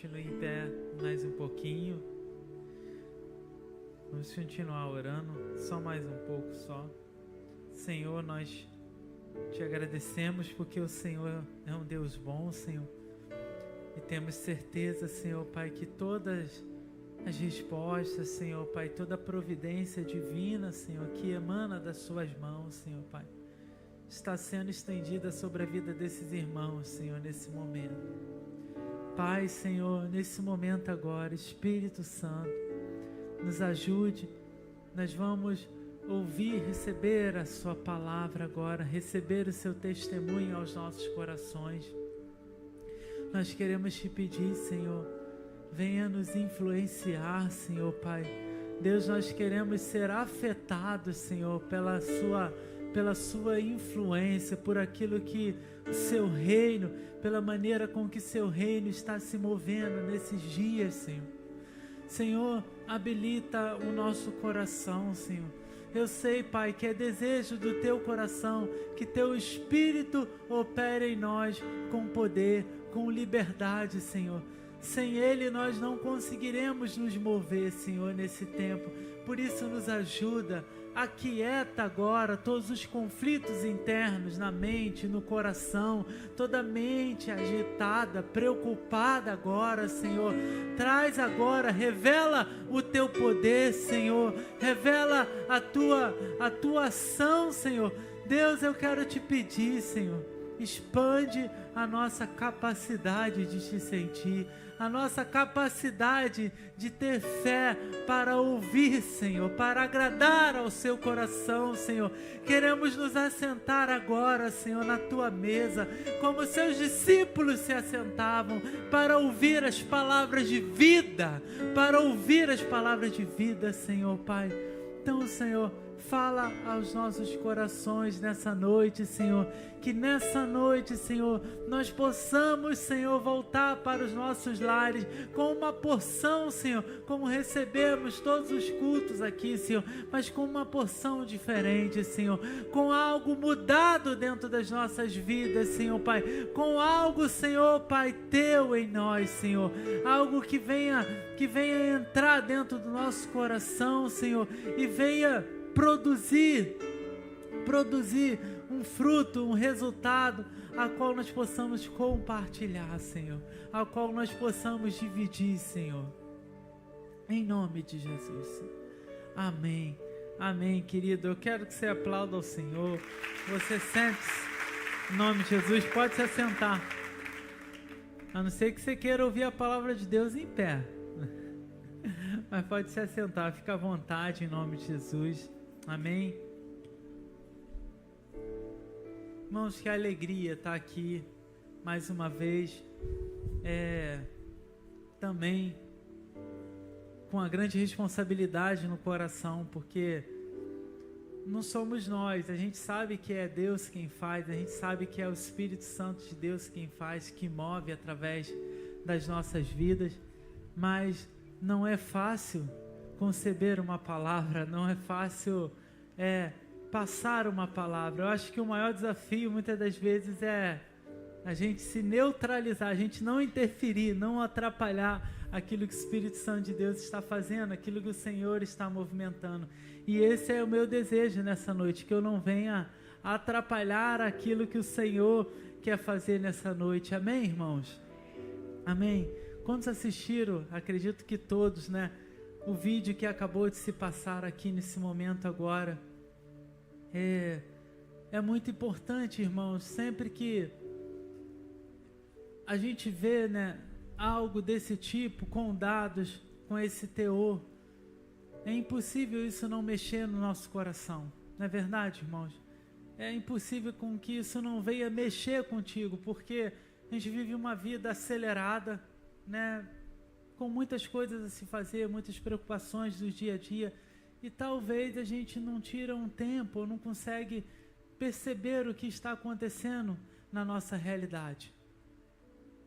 continue em pé mais um pouquinho. Vamos continuar orando, só mais um pouco só. Senhor, nós te agradecemos porque o Senhor é um Deus bom, Senhor. E temos certeza, Senhor Pai, que todas as respostas, Senhor Pai, toda a providência divina, Senhor, que emana das suas mãos, Senhor Pai, está sendo estendida sobre a vida desses irmãos, Senhor, nesse momento. Pai, Senhor, nesse momento agora, Espírito Santo, nos ajude. Nós vamos ouvir, receber a sua palavra agora, receber o seu testemunho aos nossos corações. Nós queremos te pedir, Senhor, venha nos influenciar, Senhor Pai. Deus, nós queremos ser afetados, Senhor, pela sua influência, por aquilo que o seu reino, pela maneira com que seu reino está se movendo nesses dias, Senhor. Senhor, habilita o nosso coração, Senhor. Eu sei, Pai, que é desejo do teu coração que teu Espírito opere em nós com poder, com liberdade, Senhor. Sem Ele nós não conseguiremos nos mover, Senhor, nesse tempo. Por isso nos ajuda, aquieta agora todos os conflitos internos na mente, no coração, toda mente agitada, preocupada agora, Senhor. Traz agora, revela o teu poder, Senhor. Revela a tua ação, Senhor. Deus, eu quero te pedir, Senhor, expande a nossa capacidade de te sentir, a nossa capacidade de ter fé para ouvir, Senhor, para agradar ao seu coração, Senhor. Queremos nos assentar agora, Senhor, na tua mesa, como seus discípulos se assentavam, para ouvir as palavras de vida, Senhor Pai. Então, Senhor, fala aos nossos corações nessa noite, Senhor, que nessa noite, Senhor, nós possamos, Senhor, voltar para os nossos lares com uma porção, Senhor, como recebemos todos os cultos aqui, Senhor, mas com uma porção diferente, Senhor, com algo mudado dentro das nossas vidas, Senhor Pai, com algo, Senhor Pai, teu em nós, Senhor, algo que venha entrar dentro do nosso coração, Senhor, e venha produzir um fruto, um resultado, a qual nós possamos compartilhar, Senhor, a qual nós possamos dividir, Senhor, em nome de Jesus. Amém, amém, querido. Eu quero que você aplaude ao Senhor. Você sente-se, em nome de Jesus, pode se assentar, a não ser que você queira ouvir a palavra de Deus em pé, mas pode se assentar, fica à vontade, em nome de Jesus. Amém. Irmãos, que alegria estar aqui mais uma vez, também com uma grande responsabilidade no coração, porque não somos nós, a gente sabe que é Deus quem faz, a gente sabe que é o Espírito Santo de Deus quem faz, que move através das nossas vidas, mas não é fácil conceber uma palavra, não é fácil passar uma palavra. Eu acho que o maior desafio muitas das vezes é a gente se neutralizar, a gente não interferir, não atrapalhar aquilo que o Espírito Santo de Deus está fazendo, aquilo que o Senhor está movimentando. E esse é o meu desejo nessa noite, que eu não venha atrapalhar aquilo que o Senhor quer fazer nessa noite. Amém, irmãos? Amém? Quantos assistiram? Acredito que todos, né? O vídeo que acabou de se passar aqui nesse momento agora. É muito importante, irmãos, sempre que a gente vê, né, algo desse tipo, com dados, com esse teor, é impossível isso não mexer no nosso coração. Não é verdade, irmãos? É impossível com que isso não venha mexer contigo, porque a gente vive uma vida acelerada, né, com muitas coisas a se fazer, muitas preocupações do dia a dia, e talvez a gente não tira um tempo, ou não consegue perceber o que está acontecendo na nossa realidade.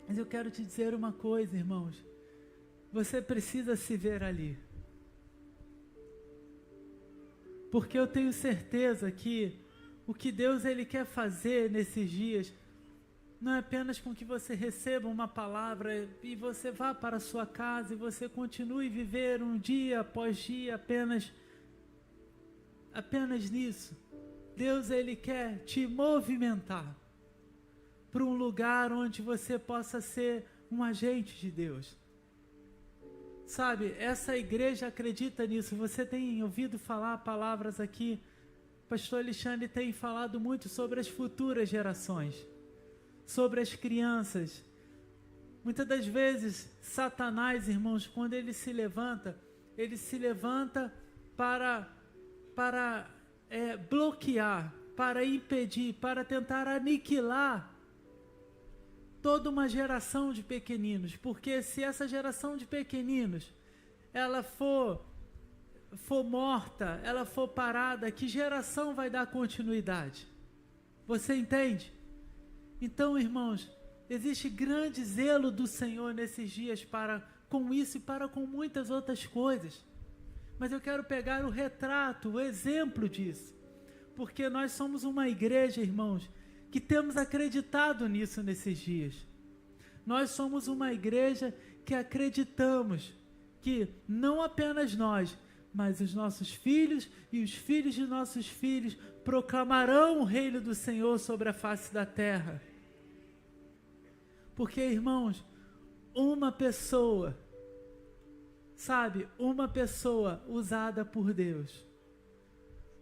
Mas eu quero te dizer uma coisa, irmãos, você precisa se ver ali, porque eu tenho certeza que o que Deus ele quer fazer nesses dias não é apenas com que você receba uma palavra e você vá para a sua casa e você continue a viver um dia após dia apenas nisso. Deus, Ele quer te movimentar para um lugar onde você possa ser um agente de Deus. Sabe, essa igreja acredita nisso. Você tem ouvido falar palavras aqui. Pastor Alexandre tem falado muito sobre as futuras gerações, sobre as crianças. Muitas das vezes, Satanás, irmãos, quando ele se levanta para bloquear, para impedir, para tentar aniquilar toda uma geração de pequeninos. Porque se essa geração de pequeninos, ela for morta, ela for parada, que geração vai dar continuidade? Você entende? Então, irmãos, existe grande zelo do Senhor nesses dias para com isso e para com muitas outras coisas. Mas eu quero pegar o retrato, o exemplo disso, porque nós somos uma igreja, irmãos, que temos acreditado nisso nesses dias. Nós somos uma igreja que acreditamos que não apenas nós, mas os nossos filhos e os filhos de nossos filhos proclamarão o reino do Senhor sobre a face da terra. Porque, irmãos, uma pessoa, sabe, uma pessoa usada por Deus,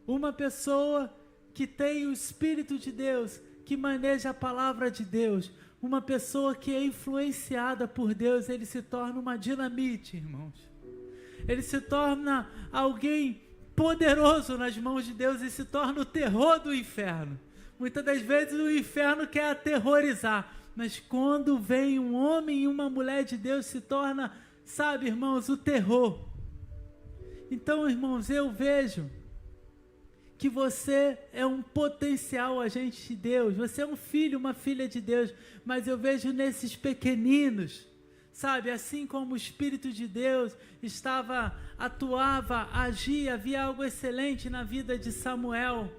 uma pessoa que tem o Espírito de Deus, que maneja a palavra de Deus, uma pessoa que é influenciada por Deus, ele se torna uma dinamite, irmãos. Ele se torna alguém poderoso nas mãos de Deus e se torna o terror do inferno. Muitas das vezes o inferno quer aterrorizar, mas quando vem um homem e uma mulher de Deus, se torna, sabe, irmãos, o terror. Então, irmãos, eu vejo que você é um potencial agente de Deus, você é um filho, uma filha de Deus, mas eu vejo nesses pequeninos, sabe, assim como o Espírito de Deus atuava, agia, havia algo excelente na vida de Samuel,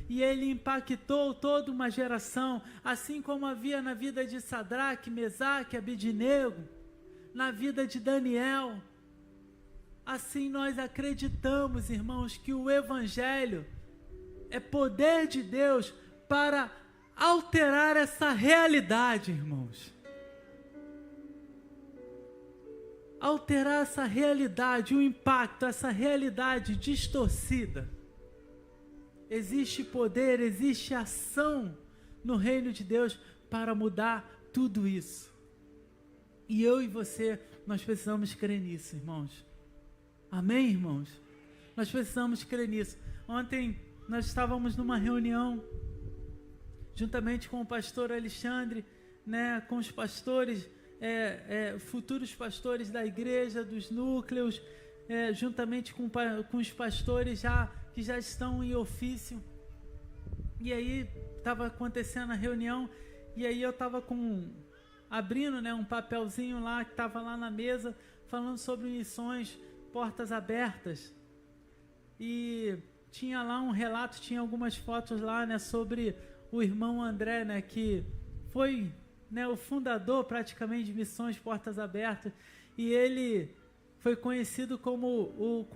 e ele impactou toda uma geração, assim como havia na vida de Sadraque, Mesaque, Abednego, na vida de Daniel. Assim nós acreditamos, irmãos, que o Evangelho é poder de Deus para alterar essa realidade, irmãos. Alterar essa realidade, o impacto, essa realidade distorcida. Existe poder, existe ação no reino de Deus para mudar tudo isso. E eu e você, nós precisamos crer nisso, irmãos. Amém, irmãos? Nós precisamos crer nisso. Ontem nós estávamos numa reunião, juntamente com o pastor Alexandre, né, com os pastores, futuros pastores da igreja, dos núcleos, juntamente com os pastores que já estão em ofício. E aí estava acontecendo a reunião, e aí eu estava abrindo, né, um papelzinho lá, que estava lá na mesa, falando sobre missões, portas abertas. E tinha lá um relato, tinha algumas fotos lá, né, sobre o irmão André, né, que foi, né, o fundador praticamente de Missões Portas Abertas, e ele foi conhecido como o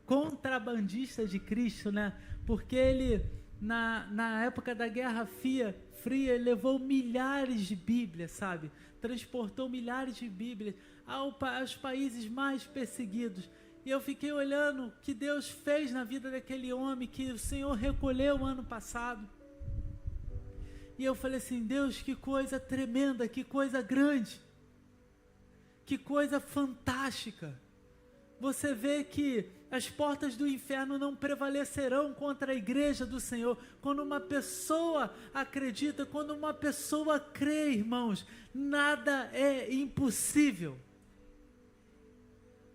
contrabandista de Cristo, né, porque ele, na época da Guerra Fria, ele levou milhares de Bíblias, sabe, transportou milhares de Bíblias aos países mais perseguidos. E eu fiquei olhando o que Deus fez na vida daquele homem, que o Senhor recolheu ano passado. E eu falei assim, Deus, que coisa tremenda, que coisa grande, que coisa fantástica. Você vê que as portas do inferno não prevalecerão contra a igreja do Senhor. Quando uma pessoa acredita, quando uma pessoa crê, irmãos, nada é impossível.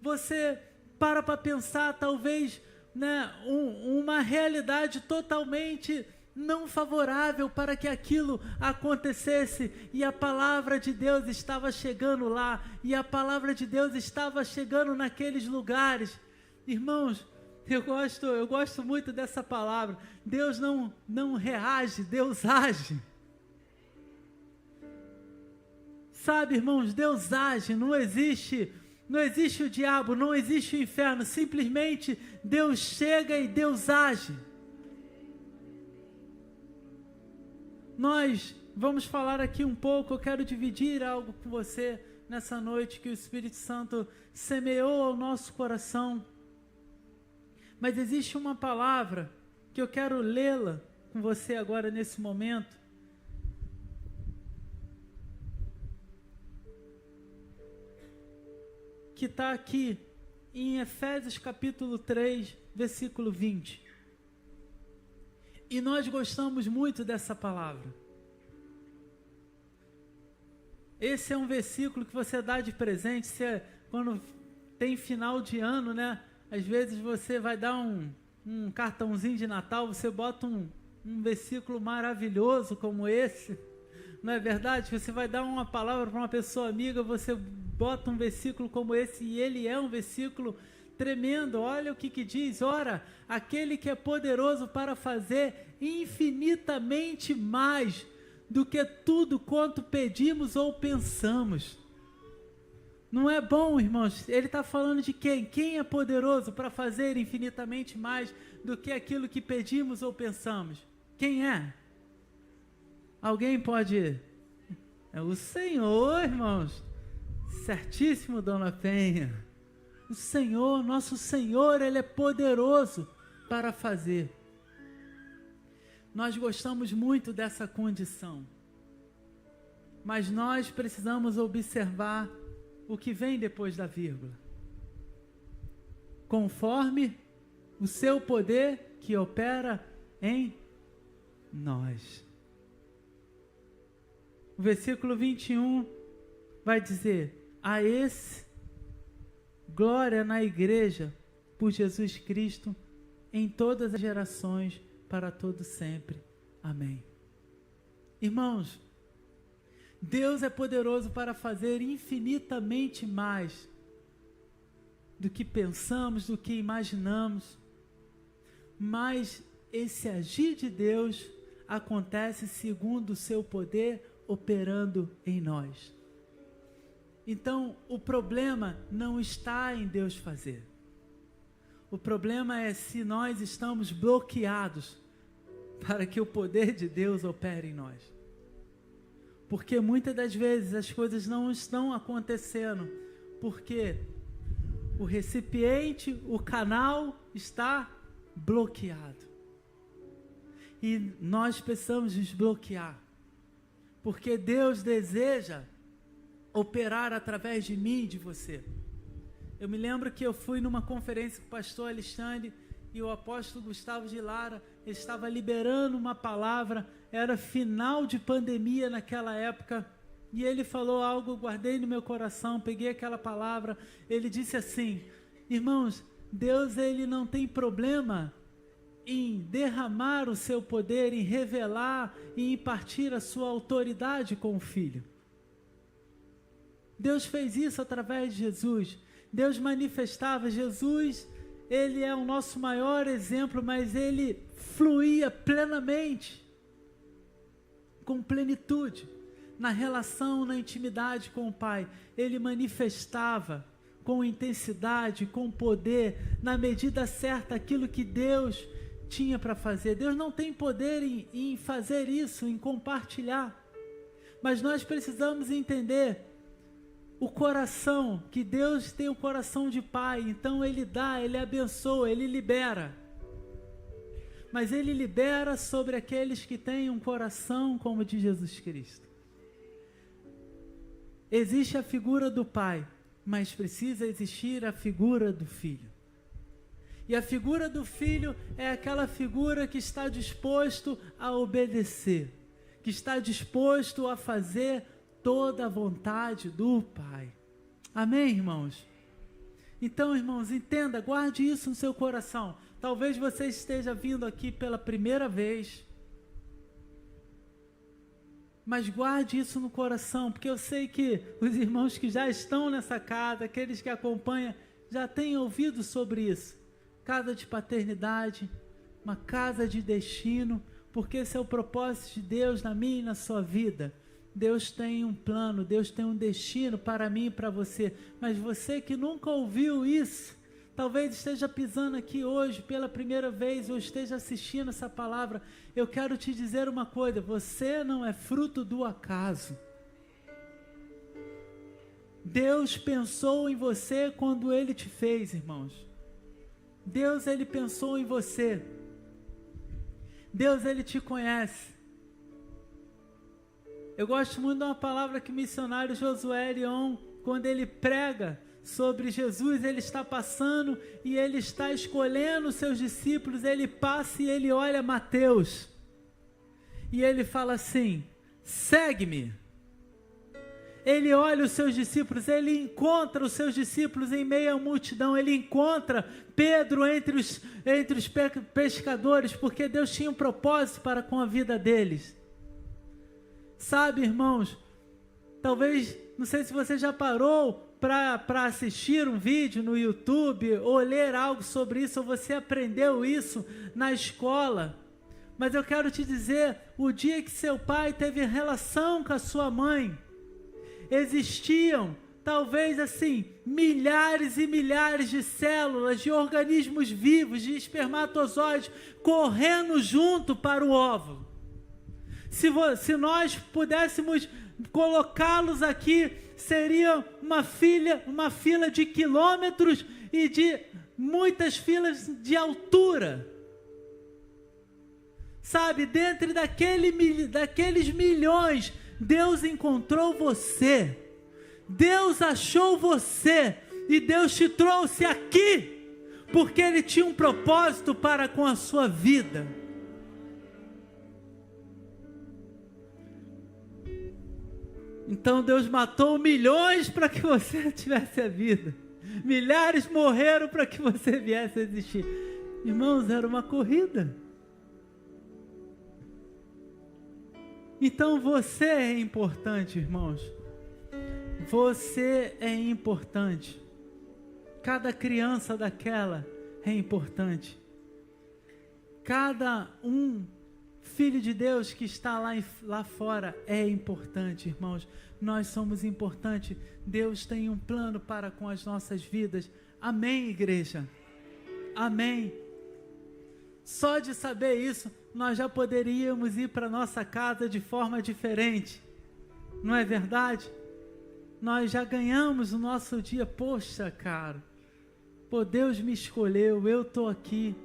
Você para pensar, talvez, né, uma realidade totalmente não favorável para que aquilo acontecesse, e a palavra de Deus estava chegando lá, e a palavra de Deus estava chegando naqueles lugares. Irmãos, eu gosto muito dessa palavra. Deus não reage, Deus age. Sabe, irmãos, Deus age, não existe o diabo, não existe o inferno, simplesmente Deus chega e Deus age. Nós vamos falar aqui um pouco, eu quero dividir algo com você nessa noite que o Espírito Santo semeou ao nosso coração. Mas existe uma palavra que eu quero lê-la com você agora nesse momento. Que está aqui em Efésios capítulo 3, versículo 20. E nós gostamos muito dessa palavra. Esse é um versículo que você dá de presente, quando tem final de ano, né? Às vezes você vai dar um cartãozinho de Natal, você bota um versículo maravilhoso como esse. Não é verdade? Você vai dar uma palavra para uma pessoa amiga, você bota um versículo como esse, e ele é um versículo tremendo. Olha o que diz: ora, aquele que é poderoso para fazer infinitamente mais do que tudo quanto pedimos ou pensamos. Não é bom, irmãos? Ele está falando de quem? Quem é poderoso para fazer infinitamente mais do que aquilo que pedimos ou pensamos? Quem é? Alguém pode... É o Senhor, irmãos. Certíssimo, dona Penha. O Senhor, nosso Senhor, Ele é poderoso para fazer. Nós gostamos muito dessa condição. Mas nós precisamos observar o que vem depois da vírgula. Conforme o seu poder que opera em nós. O versículo 21 vai dizer: a esse glória na igreja por Jesus Cristo em todas as gerações, para todo sempre. Amém. Irmãos, Deus é poderoso para fazer infinitamente mais do que pensamos, do que imaginamos, mas esse agir de Deus acontece segundo o seu poder operando em nós. Então, o problema não está em Deus fazer. O problema é se nós estamos bloqueados para que o poder de Deus opere em nós. Porque muitas das vezes as coisas não estão acontecendo, porque o recipiente, o canal está bloqueado. E nós precisamos desbloquear, porque Deus deseja operar através de mim e de você. Eu me lembro que eu fui numa conferência com o pastor Alexandre e o apóstolo Gustavo de Lara, ele estava liberando uma palavra, era final de pandemia naquela época, e ele falou algo, eu guardei no meu coração, peguei aquela palavra, ele disse assim: irmãos, Deus, ele não tem problema em derramar o seu poder, em revelar e impartir a sua autoridade com o Filho. Deus fez isso através de Jesus. Deus manifestava. Jesus, ele é o nosso maior exemplo, mas ele fluía plenamente, com plenitude, na relação, na intimidade com o Pai. Ele manifestava com intensidade, com poder, na medida certa, aquilo que Deus tinha para fazer. Deus não tem poder em fazer isso, em compartilhar, mas nós precisamos entender o coração, que Deus tem o coração de Pai, então Ele dá, Ele abençoa, Ele libera, mas Ele libera sobre aqueles que têm um coração como o de Jesus Cristo. Existe a figura do Pai, mas precisa existir a figura do Filho. E a figura do Filho é aquela figura que está disposto a obedecer, que está disposto a fazer toda a vontade do Pai. Amém, irmãos? Então, irmãos, entenda, guarde isso no seu coração. Talvez você esteja vindo aqui pela primeira vez, mas guarde isso no coração, porque eu sei que os irmãos que já estão nessa casa, aqueles que acompanham, já têm ouvido sobre isso. Casa de paternidade, uma casa de destino, porque esse é o propósito de Deus na minha e na sua vida. Deus tem um plano, Deus tem um destino para mim e para você. Mas você que nunca ouviu isso, talvez esteja pisando aqui hoje pela primeira vez ou esteja assistindo essa palavra, eu quero te dizer uma coisa: você não é fruto do acaso. Deus pensou em você quando Ele te fez, irmãos. Deus, Ele pensou em você. Deus, Ele te conhece. Eu gosto muito de uma palavra que o missionário Josué Leon, quando ele prega sobre Jesus, ele está passando e ele está escolhendo os seus discípulos, ele passa e ele olha Mateus. E ele fala assim: segue-me. Ele olha os seus discípulos, ele encontra os seus discípulos em meio à multidão, ele encontra Pedro entre os pescadores, porque Deus tinha um propósito para com a vida deles. Sabe, irmãos, talvez, não sei se você já parou para assistir um vídeo no YouTube, ou ler algo sobre isso, ou você aprendeu isso na escola, mas eu quero te dizer, o dia que seu pai teve relação com a sua mãe, existiam, talvez assim, milhares e milhares de células, de organismos vivos, de espermatozoides, correndo junto para o óvulo. Se nós pudéssemos colocá-los aqui, seria uma fila de quilômetros e de muitas filas de altura. Sabe, dentro daqueles milhões, Deus encontrou você. Deus achou você e Deus te trouxe aqui porque Ele tinha um propósito para com a sua vida. Então Deus matou milhões para que você tivesse a vida. Milhares morreram para que você viesse a existir. Irmãos, era uma corrida. Então você é importante, irmãos. Você é importante. Cada criança daquela é importante. Cada filho de Deus que está lá fora é importante, irmãos. Nós somos importantes. Deus tem um plano para com as nossas vidas. Amém, igreja? Amém. Só de saber isso, nós já poderíamos ir para nossa casa de forma diferente. Não é verdade? Nós já ganhamos o nosso dia. Poxa, cara, pô, Deus me escolheu, eu estou aqui.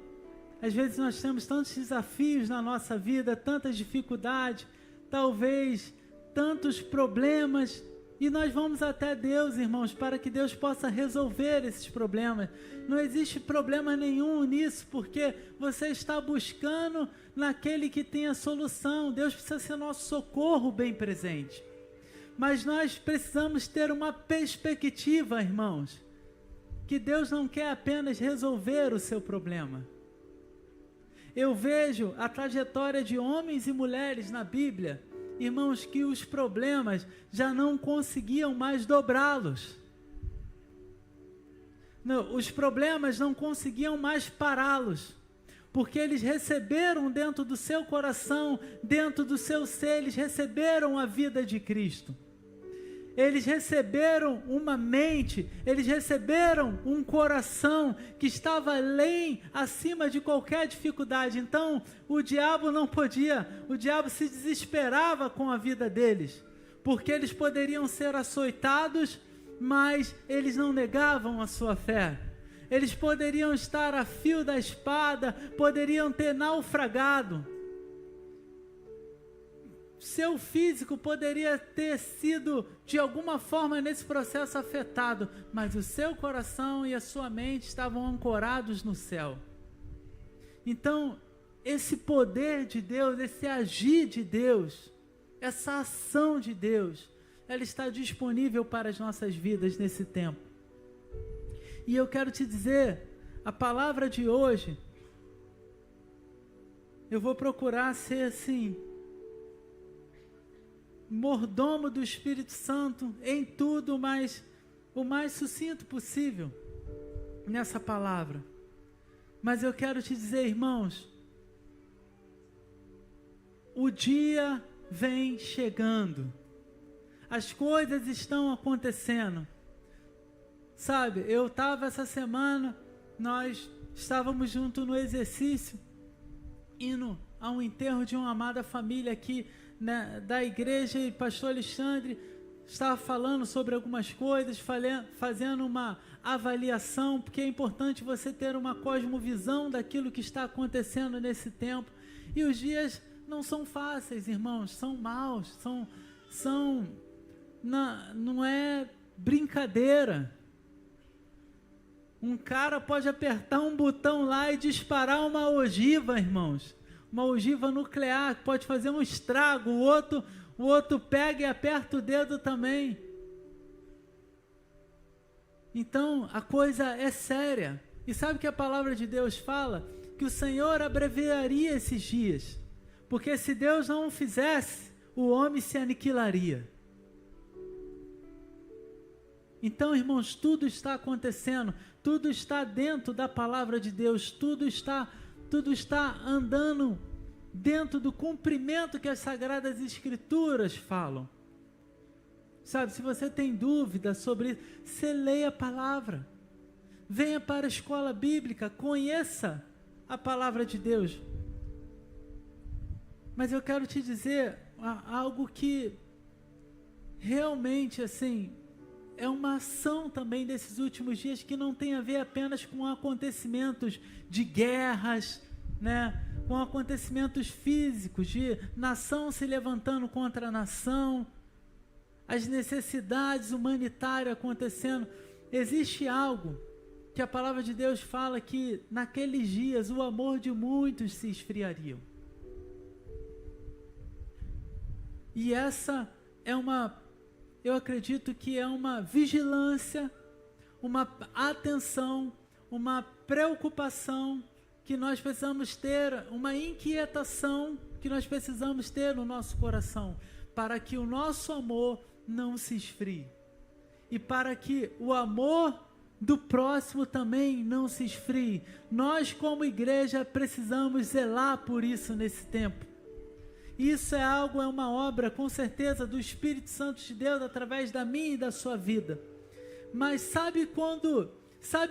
Às vezes nós temos tantos desafios na nossa vida, tantas dificuldades, talvez tantos problemas, e nós vamos até Deus, irmãos, para que Deus possa resolver esses problemas. Não existe problema nenhum nisso, porque você está buscando naquele que tem a solução. Deus precisa ser nosso socorro bem presente. Mas nós precisamos ter uma perspectiva, irmãos, que Deus não quer apenas resolver o seu problema. Eu vejo a trajetória de homens e mulheres na Bíblia, irmãos, que os problemas já não conseguiam mais dobrá-los. Os problemas não conseguiam mais pará-los, porque eles receberam dentro do seu coração, dentro do seu ser, eles receberam a vida de Cristo. Eles receberam uma mente, eles receberam um coração que estava além, acima de qualquer dificuldade. Então, o diabo se desesperava com a vida deles, porque eles poderiam ser açoitados, mas eles não negavam a sua fé. Eles poderiam estar a fio da espada, poderiam ter naufragado. Seu físico poderia ter sido de alguma forma nesse processo afetado, mas o seu coração e a sua mente estavam ancorados no céu. Então, esse poder de Deus, esse agir de Deus, essa ação de Deus, ela está disponível para as nossas vidas nesse tempo. E eu quero te dizer, a palavra de hoje, eu vou procurar ser assim, mordomo do Espírito Santo em tudo, mas o mais sucinto possível nessa palavra. Mas eu quero te dizer, irmãos, o dia vem chegando. as coisas estão acontecendo. Sabe, eu estava essa semana, nós estávamos juntos no exercício, indo a um enterro de uma amada família aqui, né, da igreja, e pastor Alexandre estava falando sobre algumas coisas, fazendo uma avaliação, porque é importante você ter uma cosmovisão daquilo que está acontecendo nesse tempo. E os dias não são fáceis, irmãos, são maus, não é brincadeira. Um cara pode apertar um botão lá e disparar uma ogiva, irmãos, uma ogiva nuclear, que pode fazer um estrago. O outro pega e aperta o dedo também. Então a coisa é séria. E sabe o que a palavra de Deus fala? Que o Senhor abreviaria esses dias, porque se Deus não o fizesse, o homem se aniquilaria. Então, irmãos, tudo está acontecendo, tudo está dentro da palavra de Deus, tudo está andando dentro do cumprimento que as Sagradas Escrituras falam. Sabe, se você tem dúvida sobre isso, você leia a palavra, venha para a escola bíblica, conheça a palavra de Deus. Mas eu quero te dizer algo que realmente, assim, é uma ação também desses últimos dias, que não tem a ver apenas com acontecimentos de guerras, né? Com acontecimentos físicos, de nação se levantando contra a nação, as necessidades humanitárias acontecendo. Existe algo que a palavra de Deus fala, que naqueles dias o amor de muitos se esfriaria. E essa é eu acredito que é uma vigilância, uma atenção, uma preocupação que nós precisamos ter, uma inquietação que nós precisamos ter no nosso coração, para que o nosso amor não se esfrie, e para que o amor do próximo também não se esfrie. Nós, como igreja, precisamos zelar por isso nesse tempo. Isso é uma obra, com certeza, do Espírito Santo de Deus, através da minha e da sua vida. Mas sabe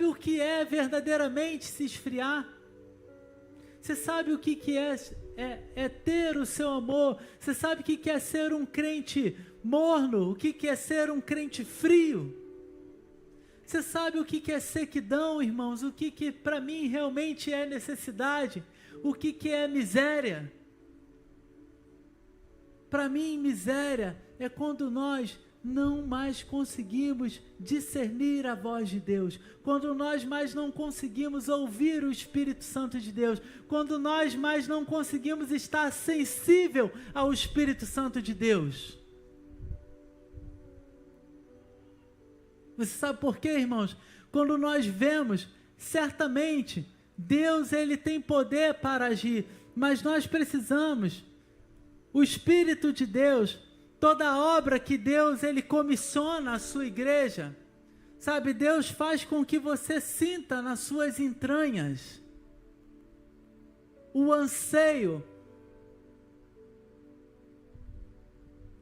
o que é verdadeiramente se esfriar? Você sabe o que é ter o seu amor? Você sabe o que é ser um crente morno? O que é ser um crente frio? Você sabe o que é sequidão, irmãos? O que para mim realmente é necessidade? O que é miséria? Para mim, miséria é quando nós não mais conseguimos discernir a voz de Deus, quando nós mais não conseguimos ouvir o Espírito Santo de Deus, quando nós mais não conseguimos estar sensível ao Espírito Santo de Deus. Você sabe por quê, irmãos? Quando nós vemos, certamente, Deus, Ele tem poder para agir, mas nós precisamos, o Espírito de Deus, toda a obra que Deus, Ele comissiona a sua igreja, sabe, Deus faz com que você sinta nas suas entranhas o anseio.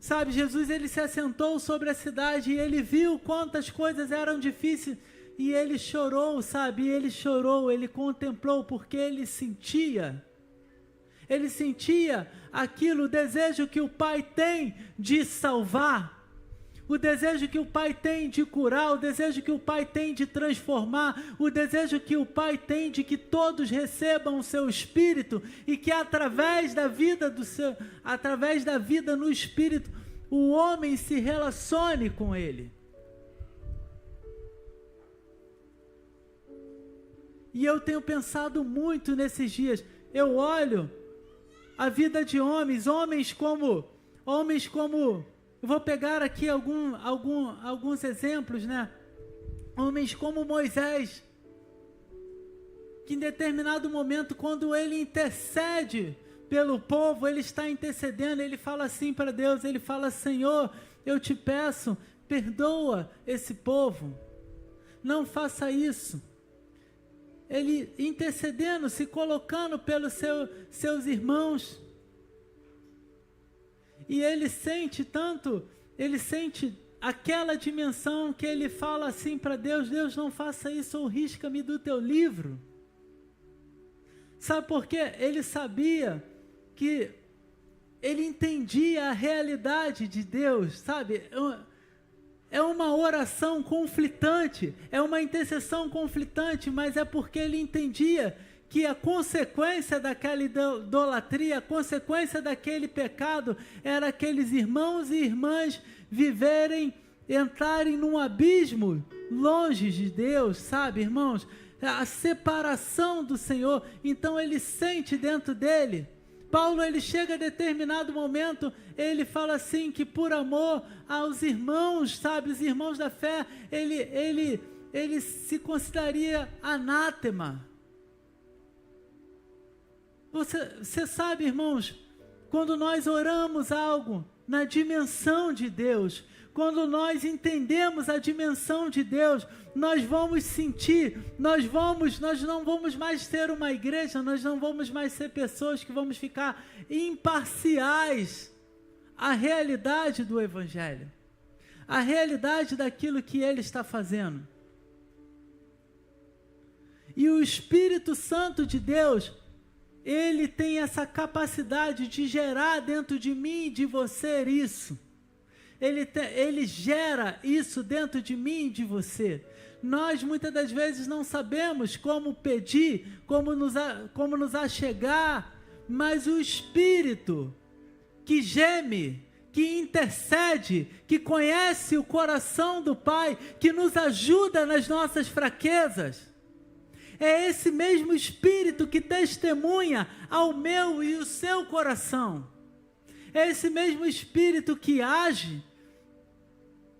Sabe, Jesus, Ele se assentou sobre a cidade e Ele viu quantas coisas eram difíceis e Ele chorou, sabe, Ele contemplou, porque Ele sentia aquilo, o desejo que o Pai tem de salvar, o desejo que o Pai tem de curar, o desejo que o Pai tem de transformar, o desejo que o Pai tem de que todos recebam o seu Espírito, e que através da vida no Espírito, o homem se relacione com Ele. E eu tenho pensado muito nesses dias, eu olho a vida de homens como, eu vou pegar aqui alguns exemplos, né? Homens como Moisés, que em determinado momento, quando ele intercede pelo povo, ele está intercedendo, ele fala assim para Deus, ele fala: Senhor, eu te peço, perdoa esse povo, não faça isso. Ele intercedendo, se colocando pelos seus irmãos. E ele sente tanto ele sente aquela dimensão que ele fala assim para Deus: Deus, não faça isso, ou risca-me do teu livro. Sabe por quê? Ele sabia que ele entendia a realidade de Deus, sabe? É uma oração conflitante, é uma intercessão conflitante, mas é porque ele entendia que a consequência daquela idolatria, a consequência daquele pecado, era aqueles irmãos e irmãs entrarem num abismo longe de Deus, sabe, irmãos? A separação do Senhor. Então ele sente dentro dele. Paulo, ele chega a determinado momento, ele fala assim, que por amor aos irmãos, sabe, os irmãos da fé, ele se consideraria anátema. Você sabe, irmãos, quando nós oramos algo na dimensão de Deus, quando nós entendemos a dimensão de Deus, nós vamos sentir, nós não vamos mais ser uma igreja, nós não vamos mais ser pessoas que vamos ficar imparciais à realidade do Evangelho, à realidade daquilo que Ele está fazendo. E o Espírito Santo de Deus, Ele tem essa capacidade de gerar dentro de mim e de você isso. Ele gera isso dentro de mim e de você. Nós muitas das vezes não sabemos como pedir, como nos achegar, mas o Espírito que geme, que intercede, que conhece o coração do Pai, que nos ajuda nas nossas fraquezas, é esse mesmo Espírito que testemunha ao meu e o seu coração. É esse mesmo Espírito que age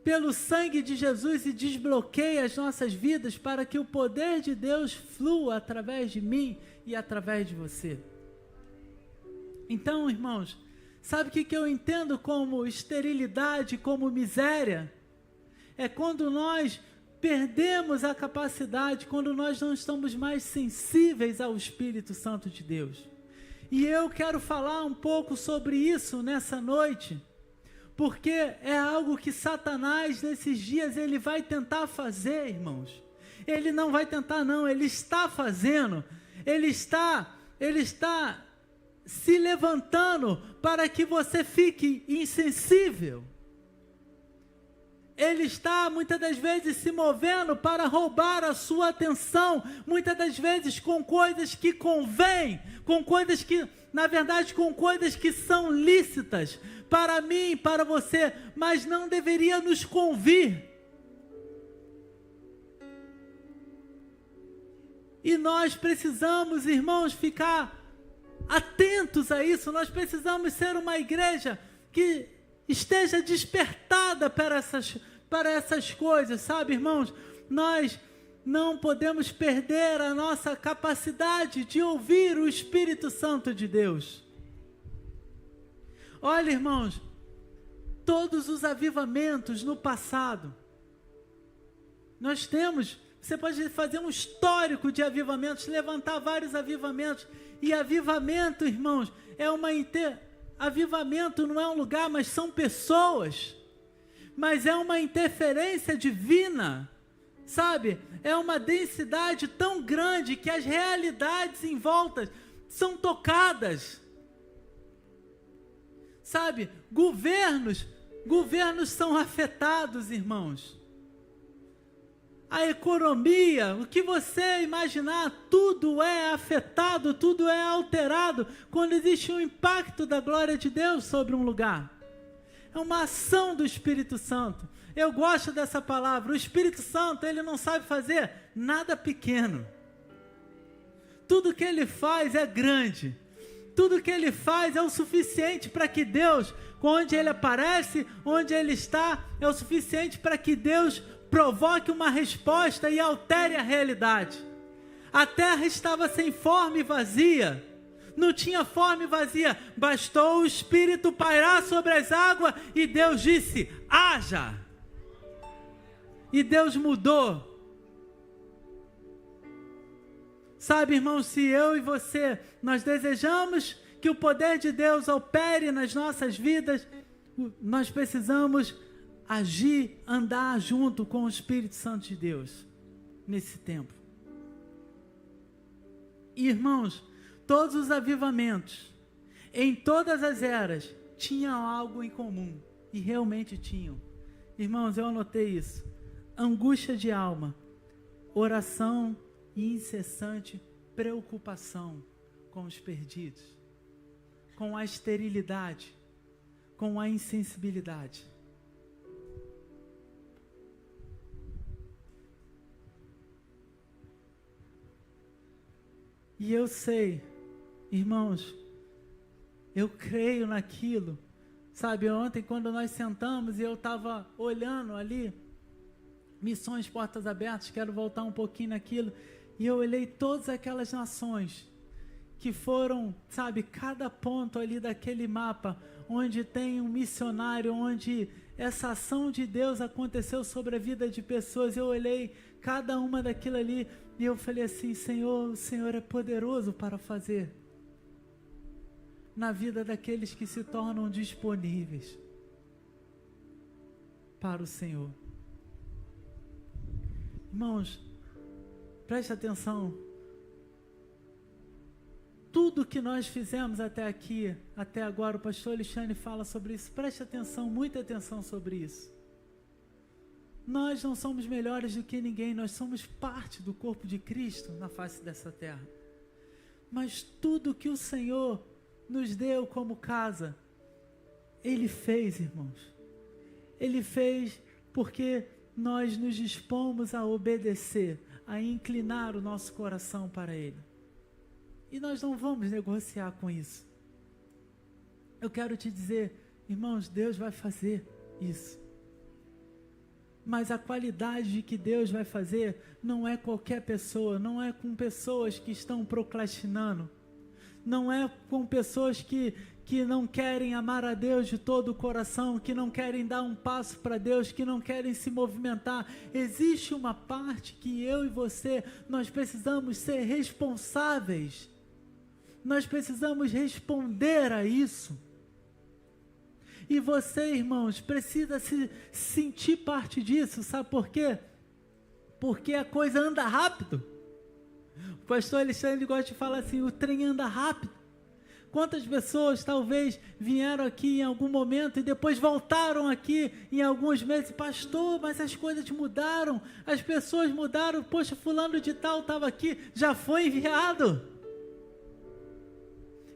pelo sangue de Jesus e desbloqueia as nossas vidas para que o poder de Deus flua através de mim e através de você. Então, irmãos, sabe o que eu entendo como esterilidade, como miséria? É quando nós perdemos a capacidade, quando nós não estamos mais sensíveis ao Espírito Santo de Deus. E eu quero falar um pouco sobre isso nessa noite, porque é algo que Satanás, nesses dias, ele vai tentar fazer, irmãos. Ele não vai tentar, não, ele está fazendo. Ele está se levantando para que você fique insensível. Ele está, muitas das vezes, se movendo para roubar a sua atenção, muitas das vezes com coisas que convêm, com coisas que, na verdade, com coisas que são lícitas para mim, para você, mas não deveria nos convir. E nós precisamos, irmãos, ficar atentos a isso. Nós precisamos ser uma igreja que esteja despertada para essas coisas, sabe, irmãos? Nós não podemos perder a nossa capacidade de ouvir o Espírito Santo de Deus. Olha, irmãos, todos os avivamentos no passado, nós temos, você pode fazer um histórico de avivamentos, levantar vários avivamentos, e avivamento, irmãos, avivamento não é um lugar, mas são pessoas, mas é uma interferência divina, sabe? É uma densidade tão grande que as realidades em volta são tocadas, sabe? Governos são afetados, irmãos. A economia, o que você imaginar, tudo é afetado, tudo é alterado quando existe um impacto da glória de Deus sobre um lugar. É uma ação do Espírito Santo. Eu gosto dessa palavra. O Espírito Santo, ele não sabe fazer nada pequeno. Tudo que ele faz é grande. Tudo que ele faz é o suficiente para que Deus, onde ele aparece, onde ele está, é o suficiente para que Deus provoque uma resposta e altere a realidade. A terra estava sem forma e vazia. Não tinha forma e vazia. Bastou o Espírito pairar sobre as águas e Deus disse: haja. E Deus mudou. Sabe, irmãos, se eu e você, nós desejamos que o poder de Deus opere nas nossas vidas, nós precisamos agir, andar junto com o Espírito Santo de Deus nesse tempo. Irmãos, todos os avivamentos, em todas as eras, tinham algo em comum, e realmente tinham. Irmãos, eu anotei isso: angústia de alma, oração e incessante preocupação com os perdidos, com a esterilidade, com a insensibilidade. E eu sei, irmãos, eu creio naquilo. Sabe, ontem quando nós sentamos e eu estava olhando ali, Missões Portas Abertas, quero voltar um pouquinho naquilo, e eu olhei todas aquelas nações que foram, sabe, cada ponto ali daquele mapa, onde tem um missionário, onde essa ação de Deus aconteceu sobre a vida de pessoas. Eu olhei cada uma daquilo ali e eu falei assim: Senhor, o Senhor é poderoso para fazer na vida daqueles que se tornam disponíveis para o Senhor. Irmãos, preste atenção. Tudo que nós fizemos até aqui, até agora, o pastor Alexandre fala sobre isso. Preste atenção, muita atenção sobre isso. Nós não somos melhores do que ninguém, nós somos parte do corpo de Cristo na face dessa terra. Mas tudo que o Senhor nos deu como casa, Ele fez, irmãos. Ele fez porque nós nos dispomos a obedecer, a inclinar o nosso coração para Ele. E nós não vamos negociar com isso. Eu quero te dizer, irmãos, Deus vai fazer isso. Mas a qualidade de que Deus vai fazer não é qualquer pessoa, não é com pessoas que estão procrastinando, não é com pessoas que não querem amar a Deus de todo o coração, que não querem dar um passo para Deus, que não querem se movimentar. Existe uma parte que eu e você, nós precisamos ser responsáveis. Nós precisamos responder a isso. E você, irmãos, precisa se sentir parte disso. Sabe por quê? Porque a coisa anda rápido. O pastor Alexandre gosta de falar assim: o trem anda rápido. Quantas pessoas talvez vieram aqui em algum momento e depois voltaram aqui em alguns meses: pastor, mas as coisas mudaram, as pessoas mudaram, poxa, fulano de tal estava aqui, já foi enviado.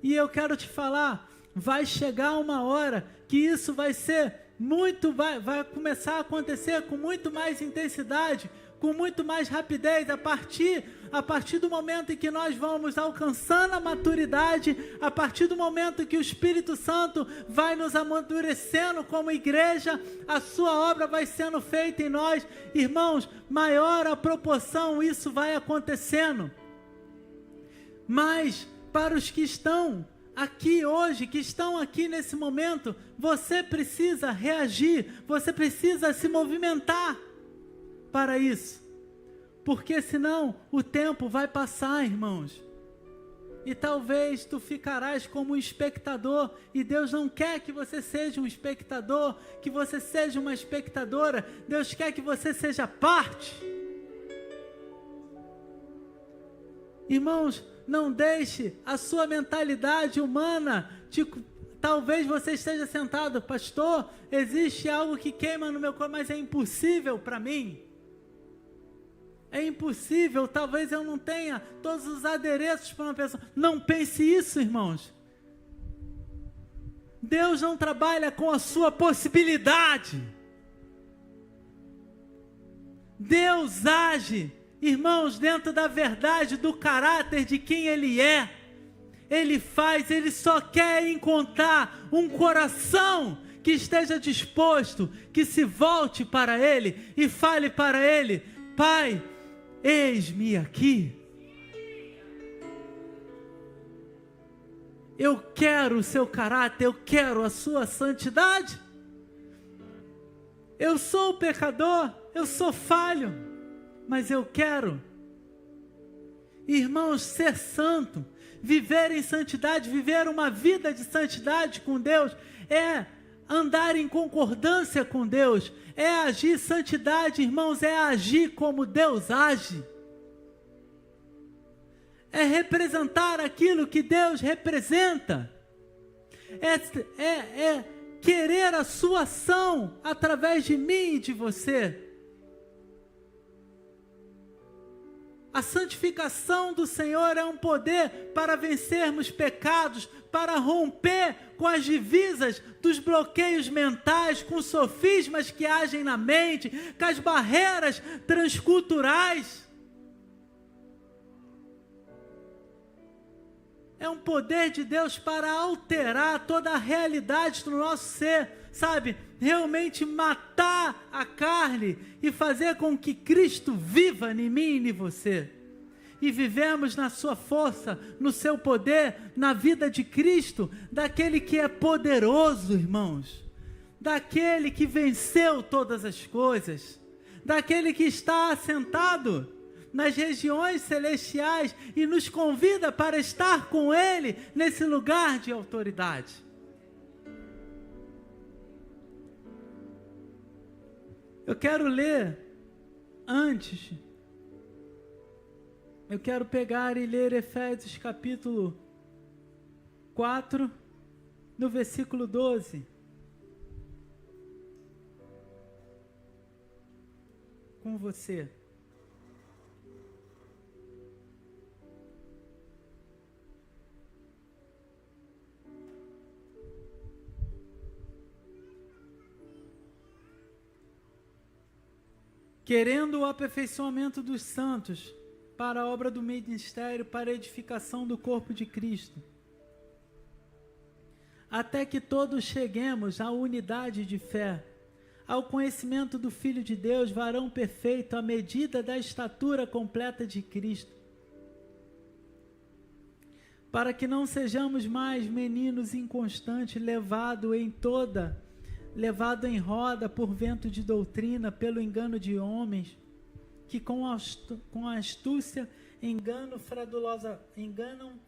E eu quero te falar, vai chegar uma hora que isso vai ser vai começar a acontecer com muito mais intensidade, com muito mais rapidez, a partir do momento em que nós vamos alcançando a maturidade, a partir do momento que o Espírito Santo vai nos amadurecendo como igreja, a sua obra vai sendo feita em nós. Irmãos, maior a proporção isso vai acontecendo. Mas para os que estão aqui hoje, que estão aqui nesse momento, você precisa reagir, você precisa se movimentar para isso, porque senão o tempo vai passar, irmãos, e talvez tu ficarás como um espectador, e Deus não quer que você seja um espectador, que você seja uma espectadora. Deus quer que você seja parte. Irmãos, não deixe a sua mentalidade humana, talvez você esteja sentado: pastor, existe algo que queima no meu corpo, mas é impossível para mim. É impossível, talvez eu não tenha todos os adereços para uma pessoa. Não pense isso, irmãos. Deus não trabalha com a sua possibilidade. Deus age, irmãos, dentro da verdade do caráter de quem Ele é. Ele só quer encontrar um coração que esteja disposto, que se volte para Ele e fale para Ele: Pai, eis-me aqui. Eu quero o seu caráter, eu quero a sua santidade. Eu sou pecador, eu sou falho, mas eu quero. Irmãos, ser santo, viver em santidade, viver uma vida de santidade com Deus, é andar em concordância com Deus, é agir santidade, irmãos, é agir como Deus age. É representar aquilo que Deus representa. É querer a sua ação através de mim e de você. A santificação do Senhor é um poder para vencermos pecados, para romper com as divisas dos bloqueios mentais, com os sofismas que agem na mente, com as barreiras transculturais. É um poder de Deus para alterar toda a realidade do nosso ser, sabe? Realmente matar a carne e fazer com que Cristo viva em mim e em você. E vivemos na sua força, no seu poder, na vida de Cristo, daquele que é poderoso, irmãos. Daquele que venceu todas as coisas. Daquele que está assentado nas regiões celestiais e nos convida para estar com Ele nesse lugar de autoridade. Eu quero ler antes, eu quero pegar e ler Efésios capítulo 4, no versículo 12. Com você. Querendo o aperfeiçoamento dos santos, para a obra do ministério, para a edificação do corpo de Cristo, até que todos cheguemos à unidade de fé, ao conhecimento do Filho de Deus, varão perfeito, à medida da estatura completa de Cristo, para que não sejamos mais meninos inconstantes, levado em roda por vento de doutrina, pelo engano de homens, que com astúcia enganam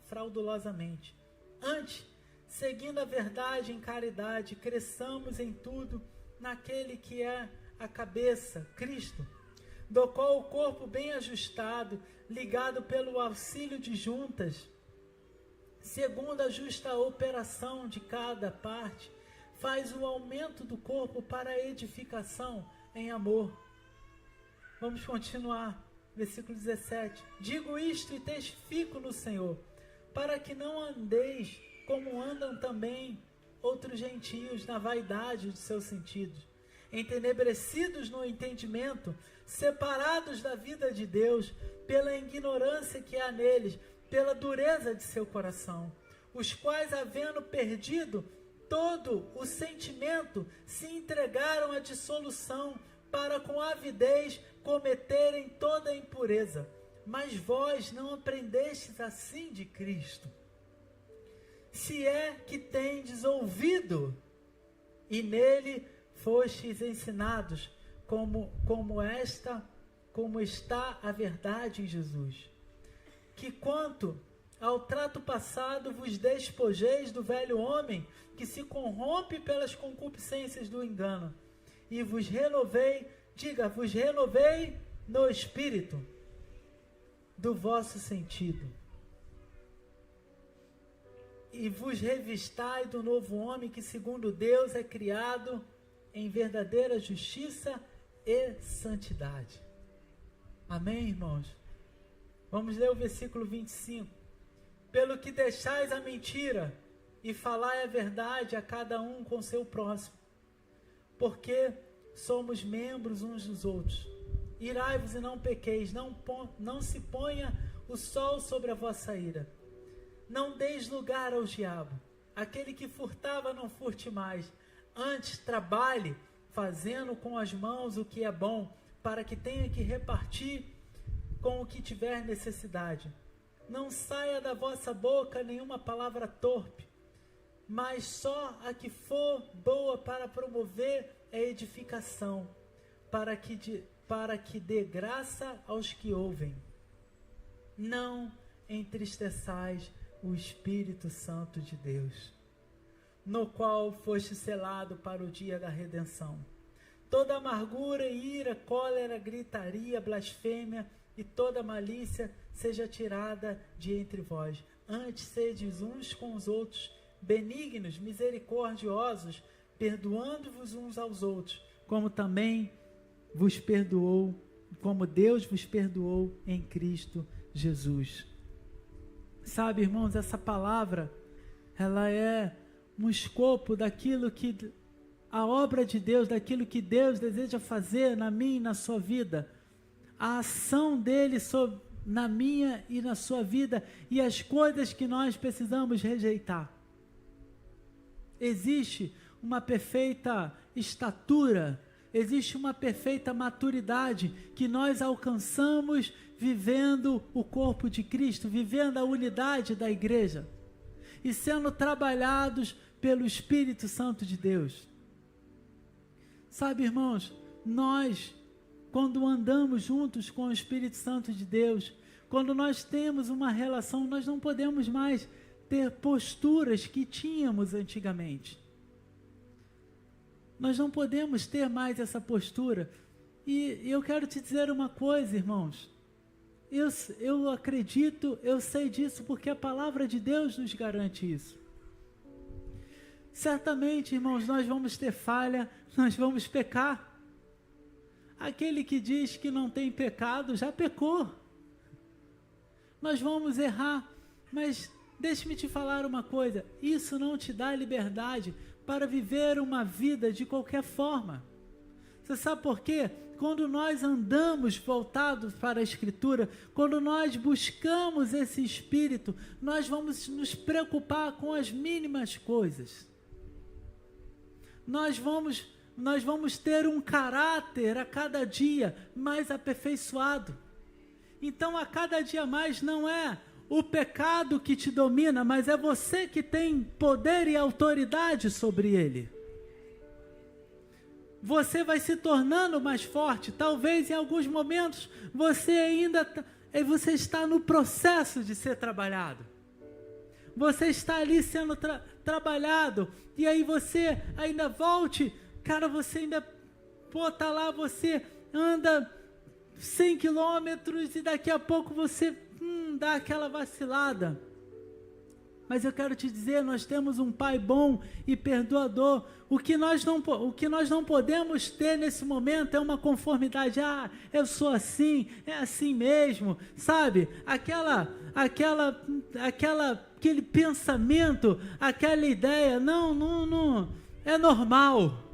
fraudulosamente. Antes, seguindo a verdade em caridade, cresçamos em tudo naquele que é a cabeça, Cristo, do qual o corpo bem ajustado, ligado pelo auxílio de juntas, segundo a justa operação de cada parte, faz o aumento do corpo para a edificação em amor. Vamos continuar, versículo 17. Digo isto e testifico no Senhor, para que não andeis como andam também outros gentios na vaidade de seus sentidos, entenebrecidos no entendimento, separados da vida de Deus, pela ignorância que há neles, pela dureza de seu coração, os quais, havendo perdido todo o sentimento, se entregaram à dissolução, para com avidez cometerem toda a impureza. Mas vós não aprendestes assim de Cristo. Se é que tendes ouvido, e nele fostes ensinados, como está a verdade em Jesus. Que quanto ao trato passado vos despojeis do velho homem, que se corrompe pelas concupiscências do engano, e vos renovei no espírito do vosso sentido, e vos revistai do novo homem, que segundo Deus é criado em verdadeira justiça e santidade. Amém, irmãos? Vamos ler o versículo 25. Pelo que deixais a mentira, e falai a verdade a cada um com seu próximo, porque somos membros uns dos outros. Irai-vos e não pequeis, não se ponha o sol sobre a vossa ira. Não deis lugar ao diabo. Aquele que furtava, não furte mais. Antes, trabalhe, fazendo com as mãos o que é bom, para que tenha que repartir com o que tiver necessidade. Não saia da vossa boca nenhuma palavra torpe, mas só a que for boa para promover a edificação, para que dê graça aos que ouvem. Não entristeçais o Espírito Santo de Deus, no qual foste selado para o dia da redenção. Toda amargura, ira, cólera, gritaria, blasfêmia e toda malícia seja tirada de entre vós. Antes sedes uns com os outros benignos, misericordiosos, perdoando-vos uns aos outros, como também vos perdoou, como Deus vos perdoou em Cristo Jesus. Sabe, irmãos, essa palavra, ela é um escopo daquilo que a obra de Deus, daquilo que Deus deseja fazer na minha e na sua vida, a ação dele na minha e na sua vida, e as coisas que nós precisamos rejeitar. Existe uma perfeita estatura, existe uma perfeita maturidade que nós alcançamos vivendo o corpo de Cristo, vivendo a unidade da igreja e sendo trabalhados pelo Espírito Santo de Deus. Sabe, irmãos, nós, quando andamos juntos com o Espírito Santo de Deus, quando nós temos uma relação, nós não podemos mais ter posturas que tínhamos antigamente. Nós não podemos ter mais essa postura. E eu quero te dizer uma coisa, irmãos. Eu acredito, eu sei disso, porque a palavra de Deus nos garante isso. Certamente, irmãos, nós vamos ter falha, nós vamos pecar. Aquele que diz que não tem pecado, já pecou. Nós vamos errar, mas deixe-me te falar uma coisa, isso não te dá liberdade para viver uma vida de qualquer forma. Você sabe por quê? Quando nós andamos voltados para a Escritura, quando nós buscamos esse Espírito, nós vamos nos preocupar com as mínimas coisas. Nós vamos ter um caráter a cada dia mais aperfeiçoado. Então, a cada dia mais não é o pecado que te domina, mas é você que tem poder e autoridade sobre ele. Você vai se tornando mais forte. Talvez em alguns momentos você está no processo de ser trabalhado. Você está ali sendo trabalhado, e aí você ainda volte, cara, você ainda, tá lá, você anda 100 quilômetros e daqui a pouco você dá aquela vacilada. Mas eu quero te dizer, nós temos um Pai bom e perdoador. O que nós não podemos ter nesse momento é uma conformidade. Eu sou assim, é assim mesmo, sabe? Aquele pensamento, aquela ideia, não, é normal.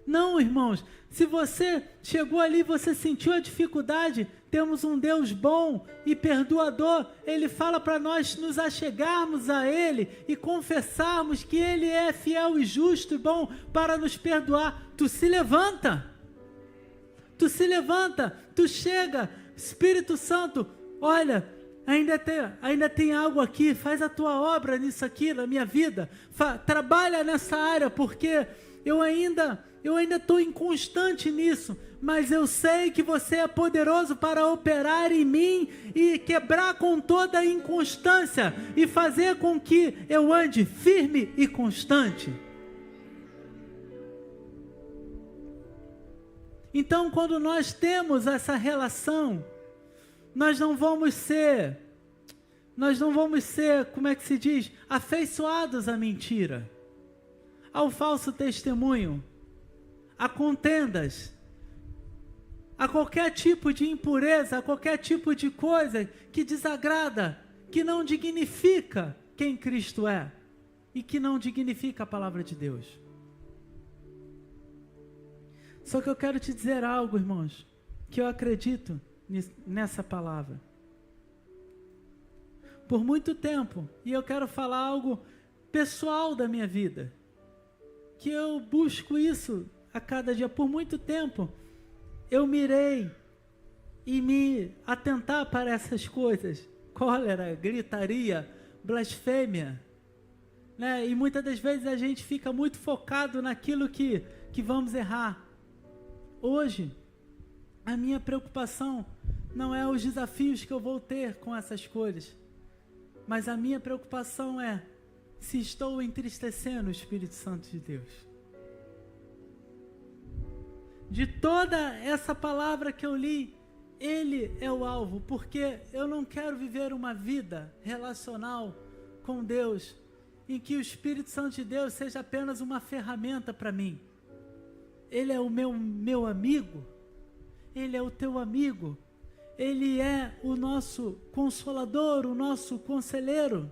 Não, irmãos, se você chegou ali, você sentiu a dificuldade, temos um Deus bom e perdoador. Ele fala para nós nos achegarmos a Ele e confessarmos que Ele é fiel e justo e bom para nos perdoar. Tu se levanta, tu chega, Espírito Santo, olha, ainda tem algo aqui, faz a tua obra nisso aqui, na minha vida, trabalha nessa área, porque eu ainda estou inconstante nisso, mas eu sei que você é poderoso para operar em mim e quebrar com toda a inconstância e fazer com que eu ande firme e constante. Então, quando nós temos essa relação, nós não vamos ser, como é que se diz, afeiçoados à mentira, ao falso testemunho, a contendas, a qualquer tipo de impureza, a qualquer tipo de coisa que desagrada, que não dignifica quem Cristo é e que não dignifica a palavra de Deus. Só que eu quero te dizer algo, irmãos, que eu acredito nessa palavra. Por muito tempo, e eu quero falar algo pessoal da minha vida, que eu busco isso a cada dia. Por muito tempo eu mirei e me atentar para essas coisas, cólera, gritaria, blasfêmia, né? E muitas das vezes a gente fica muito focado naquilo que vamos errar. Hoje a minha preocupação não é os desafios que eu vou ter com essas coisas, mas a minha preocupação é se estou entristecendo o Espírito Santo de Deus. De toda essa palavra que eu li, Ele é o alvo, porque eu não quero viver uma vida relacional com Deus, em que o Espírito Santo de Deus seja apenas uma ferramenta para mim. Ele é o meu amigo, Ele é o teu amigo, Ele é o nosso consolador, o nosso conselheiro.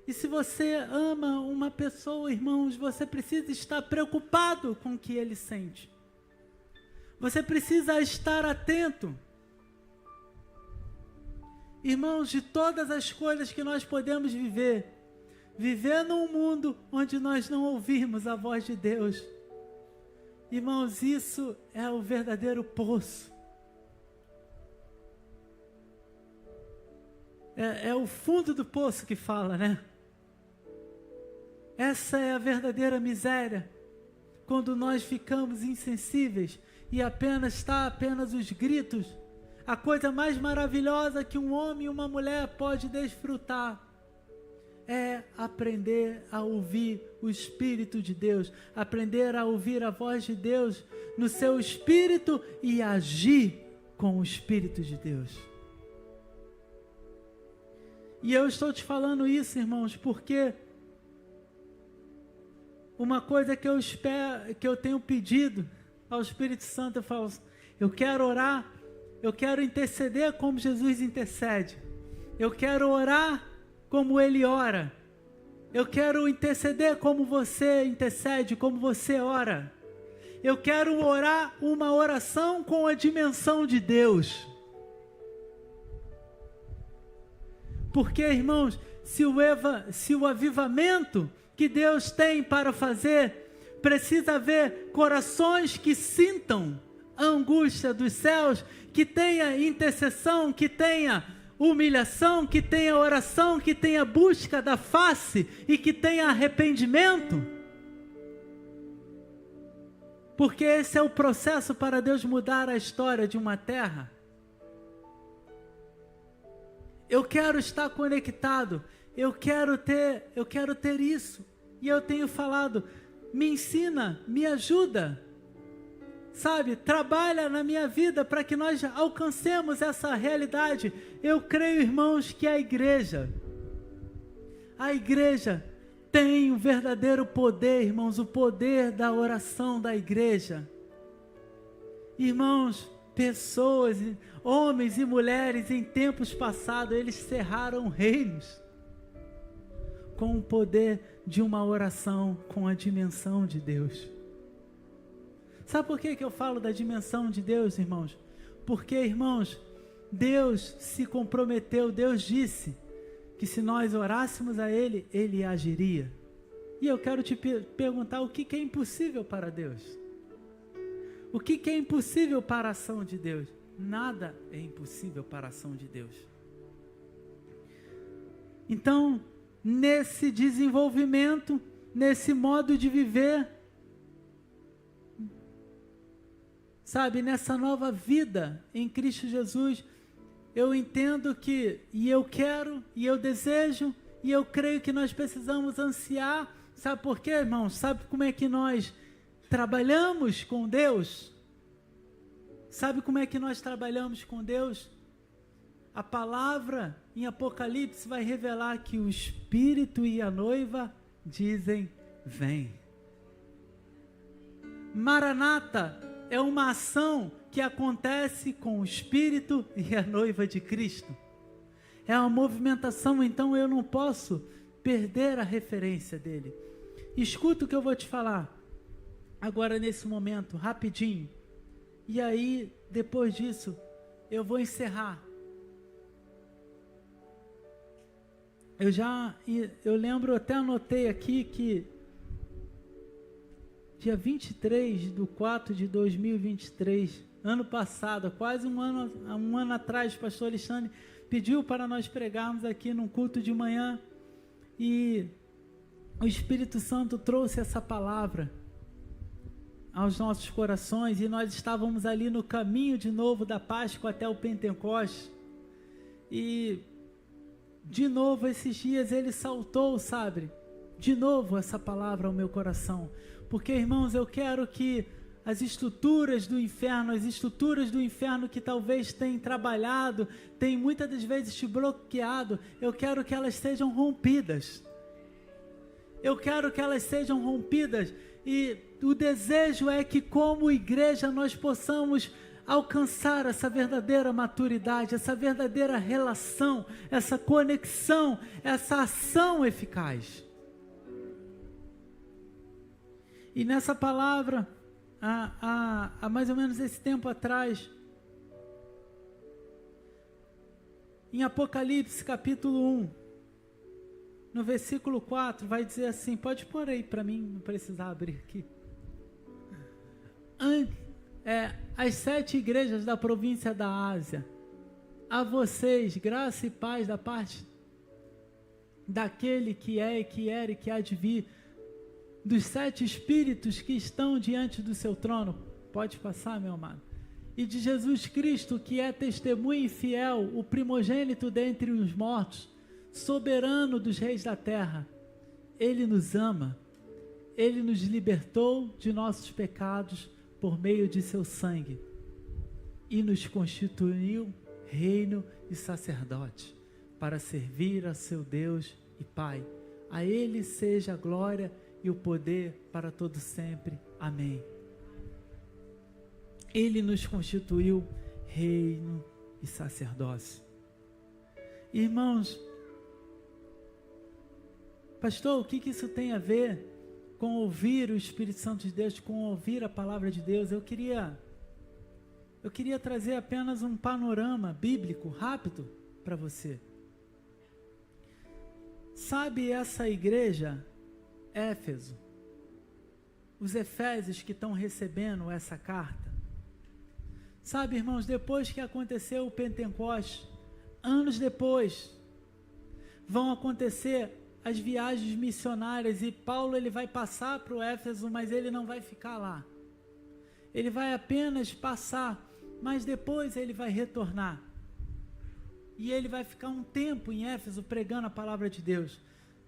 E se você ama uma pessoa, irmãos, você precisa estar preocupado com o que ele sente. Você precisa estar atento. Irmãos, de todas as coisas que nós podemos viver num mundo onde nós não ouvirmos a voz de Deus, irmãos, isso é o verdadeiro poço. É o fundo do poço que fala, né? Essa é a verdadeira miséria, quando nós ficamos insensíveis e apenas os gritos. A coisa mais maravilhosa que um homem e uma mulher pode desfrutar é aprender a ouvir o Espírito de Deus, aprender a ouvir a voz de Deus no seu espírito e agir com o Espírito de Deus. E eu estou te falando isso, irmãos, porque uma coisa que eu tenho pedido ao Espírito Santo, eu falo, eu quero orar, eu quero interceder como Jesus intercede, eu quero orar como Ele ora, eu quero interceder como você intercede, como você ora, eu quero orar uma oração com a dimensão de Deus. Porque, irmãos, se o avivamento que Deus tem para fazer, precisa haver corações que sintam a angústia dos céus, que tenha intercessão, que tenha humilhação, que tenha oração, que tenha busca da face e que tenha arrependimento. Porque esse é o processo para Deus mudar a história de uma terra. Eu quero estar conectado, eu quero ter isso. E eu tenho falado, me ensina, me ajuda, sabe? Trabalha na minha vida para que nós alcancemos essa realidade. Eu creio, irmãos, que a igreja tem o verdadeiro poder, irmãos, o poder da oração da igreja. Irmãos, pessoas, homens e mulheres em tempos passados, eles cerraram reinos com o poder de uma oração com a dimensão de Deus. Sabe por que eu falo da dimensão de Deus, irmãos? Porque, irmãos, Deus se comprometeu, Deus disse que se nós orássemos a Ele, Ele agiria. E eu quero te perguntar, o que é impossível para Deus? O que é impossível para a ação de Deus? Nada é impossível para a ação de Deus. Então, nesse desenvolvimento, nesse modo de viver, sabe, nessa nova vida em Cristo Jesus, eu entendo que, e eu quero, e eu desejo, e eu creio que nós precisamos ansiar. Sabe por quê, irmãos? Sabe como é que nós trabalhamos com Deus? Sabe como é que nós trabalhamos com Deus? A palavra em Apocalipse vai revelar que o Espírito e a noiva dizem, vem. Maranata é uma ação que acontece com o Espírito e a noiva de Cristo. É uma movimentação, então eu não posso perder a referência dele. Escuta o que eu vou te falar agora nesse momento, rapidinho. E aí, depois disso, eu vou encerrar. Eu lembro, até anotei aqui que dia 23/4/2023, ano passado, quase um ano atrás, o pastor Alexandre pediu para nós pregarmos aqui num culto de manhã, e o Espírito Santo trouxe essa palavra aos nossos corações, e nós estávamos ali no caminho de novo da Páscoa até o Pentecostes, e de novo esses dias ele saltou, sabe? De novo essa palavra ao meu coração. Porque, irmãos, eu quero que as estruturas do inferno que talvez tenham trabalhado, tenham muitas das vezes te bloqueado, eu quero que elas sejam rompidas. Eu quero que elas sejam rompidas. E o desejo é que, como igreja, nós possamos alcançar essa verdadeira maturidade, essa verdadeira relação, essa conexão, essa ação eficaz. E nessa palavra, há mais ou menos esse tempo atrás, em Apocalipse capítulo 1, no versículo 4, vai dizer assim, pode pôr aí para mim, não precisar abrir aqui. As 7 igrejas da província da Ásia, a vocês, graça e paz da parte daquele que é e que era e que há de vir, dos 7 espíritos que estão diante do seu trono, pode passar, meu amado, e de Jesus Cristo, que é testemunho e fiel, o primogênito dentre os mortos, soberano dos reis da terra. Ele nos ama, ele nos libertou de nossos pecados por meio de seu sangue e nos constituiu reino e sacerdote para servir a seu Deus e Pai. A ele seja a glória e o poder para todo sempre. Amém. Ele nos constituiu reino e sacerdócio. Irmãos, pastor, o que isso tem a ver com ouvir o Espírito Santo de Deus, com ouvir a palavra de Deus? Eu queria trazer apenas um panorama bíblico rápido para você. Sabe essa igreja, Éfeso, os efésios que estão recebendo essa carta? Sabe, irmãos, depois que aconteceu o Pentecostes, anos depois, vão acontecer as viagens missionárias, e Paulo ele vai passar para o Éfeso, mas ele não vai ficar lá. Ele vai apenas passar, mas depois ele vai retornar. E ele vai ficar um tempo em Éfeso pregando a palavra de Deus.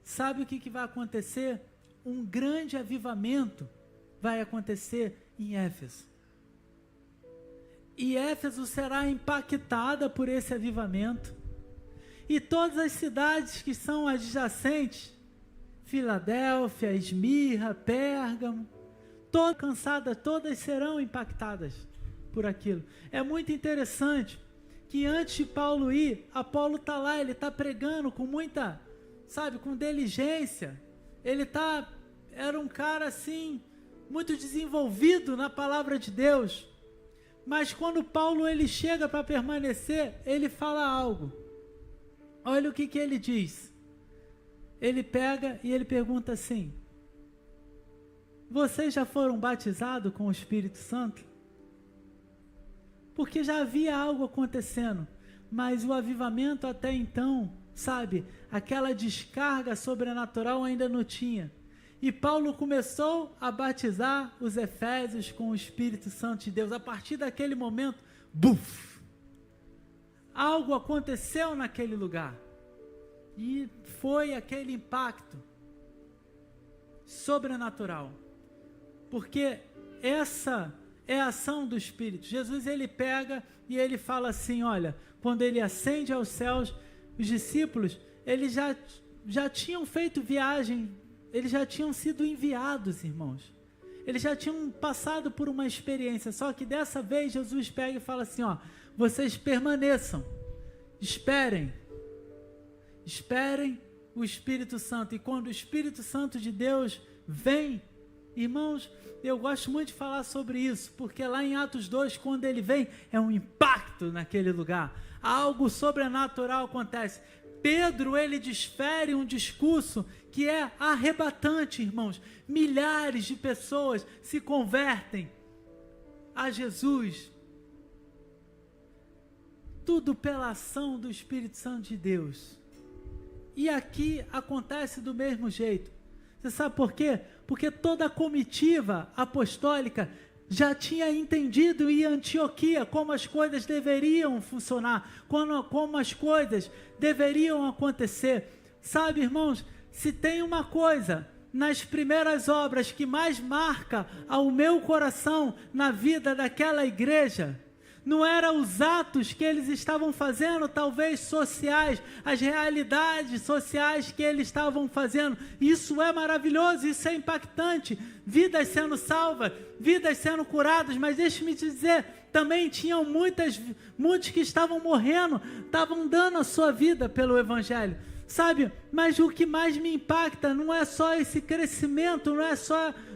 Sabe o que vai acontecer? Um grande avivamento vai acontecer em Éfeso. E Éfeso será impactada por esse avivamento. E todas as cidades que são adjacentes, Filadélfia, Esmirna, Pérgamo, todas cansadas, todas serão impactadas por aquilo. É muito interessante que antes de Paulo ir, Apolo está lá, ele está pregando com muita, com diligência. Era um cara assim, muito desenvolvido na palavra de Deus. Mas quando Paulo ele chega para permanecer, ele fala algo. Olha o que ele diz. Ele pega e ele pergunta assim: vocês já foram batizados com o Espírito Santo? Porque já havia algo acontecendo, mas o avivamento até então, aquela descarga sobrenatural ainda não tinha. E Paulo começou a batizar os efésios com o Espírito Santo de Deus. A partir daquele momento, algo aconteceu naquele lugar. E foi aquele impacto sobrenatural. Porque essa é a ação do Espírito. Jesus ele pega e ele fala assim, olha, quando ele ascende aos céus, os discípulos, eles já tinham feito viagem, eles já tinham sido enviados, irmãos. Eles já tinham passado por uma experiência, só que dessa vez Jesus pega e fala assim, vocês permaneçam, esperem o Espírito Santo. E quando o Espírito Santo de Deus vem, irmãos, eu gosto muito de falar sobre isso, porque lá em Atos 2, quando ele vem, é um impacto naquele lugar, algo sobrenatural acontece. Pedro, ele desfere um discurso que é arrebatante, irmãos. Milhares de pessoas se convertem a Jesus. Tudo pela ação do Espírito Santo de Deus. E aqui acontece do mesmo jeito. Você sabe por quê? Porque toda a comitiva apostólica já tinha entendido em Antioquia como as coisas deveriam funcionar, como as coisas deveriam acontecer. Sabe, irmãos, se tem uma coisa nas primeiras obras que mais marca ao meu coração na vida daquela igreja, não eram os atos que eles estavam fazendo, talvez sociais, as realidades sociais que eles estavam fazendo. Isso é maravilhoso, isso é impactante. Vidas sendo salvas, vidas sendo curadas, mas deixe-me te dizer, também tinham muitos que estavam morrendo, estavam dando a sua vida pelo Evangelho. Sabe, mas o que mais me impacta não é só esse crescimento,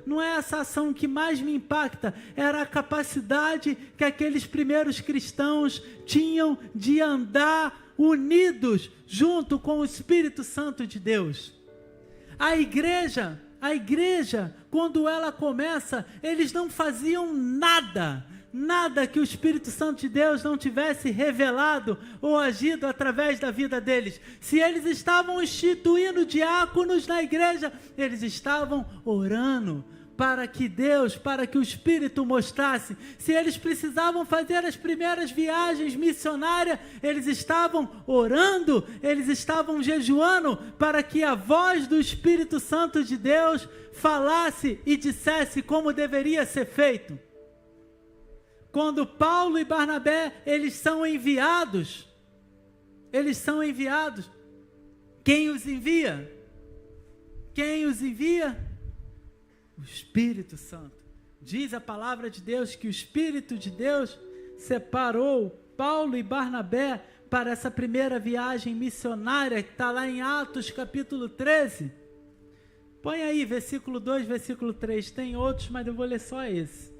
não é essa ação que mais me impacta, era a capacidade que aqueles primeiros cristãos tinham de andar unidos junto com o Espírito Santo de Deus. A igreja, quando ela começa, eles não faziam nada que o Espírito Santo de Deus não tivesse revelado ou agido através da vida deles. Se eles estavam instituindo diáconos na igreja, eles estavam orando para que o Espírito mostrasse. Se eles precisavam fazer as primeiras viagens missionárias, eles estavam orando, eles estavam jejuando para que a voz do Espírito Santo de Deus falasse e dissesse como deveria ser feito. Quando Paulo e Barnabé, eles são enviados, quem os envia? O Espírito Santo. Diz a palavra de Deus que o Espírito de Deus separou Paulo e Barnabé para essa primeira viagem missionária, que está lá em Atos capítulo 13. Põe aí, versículo 2, versículo 3, tem outros, mas eu vou ler só esse.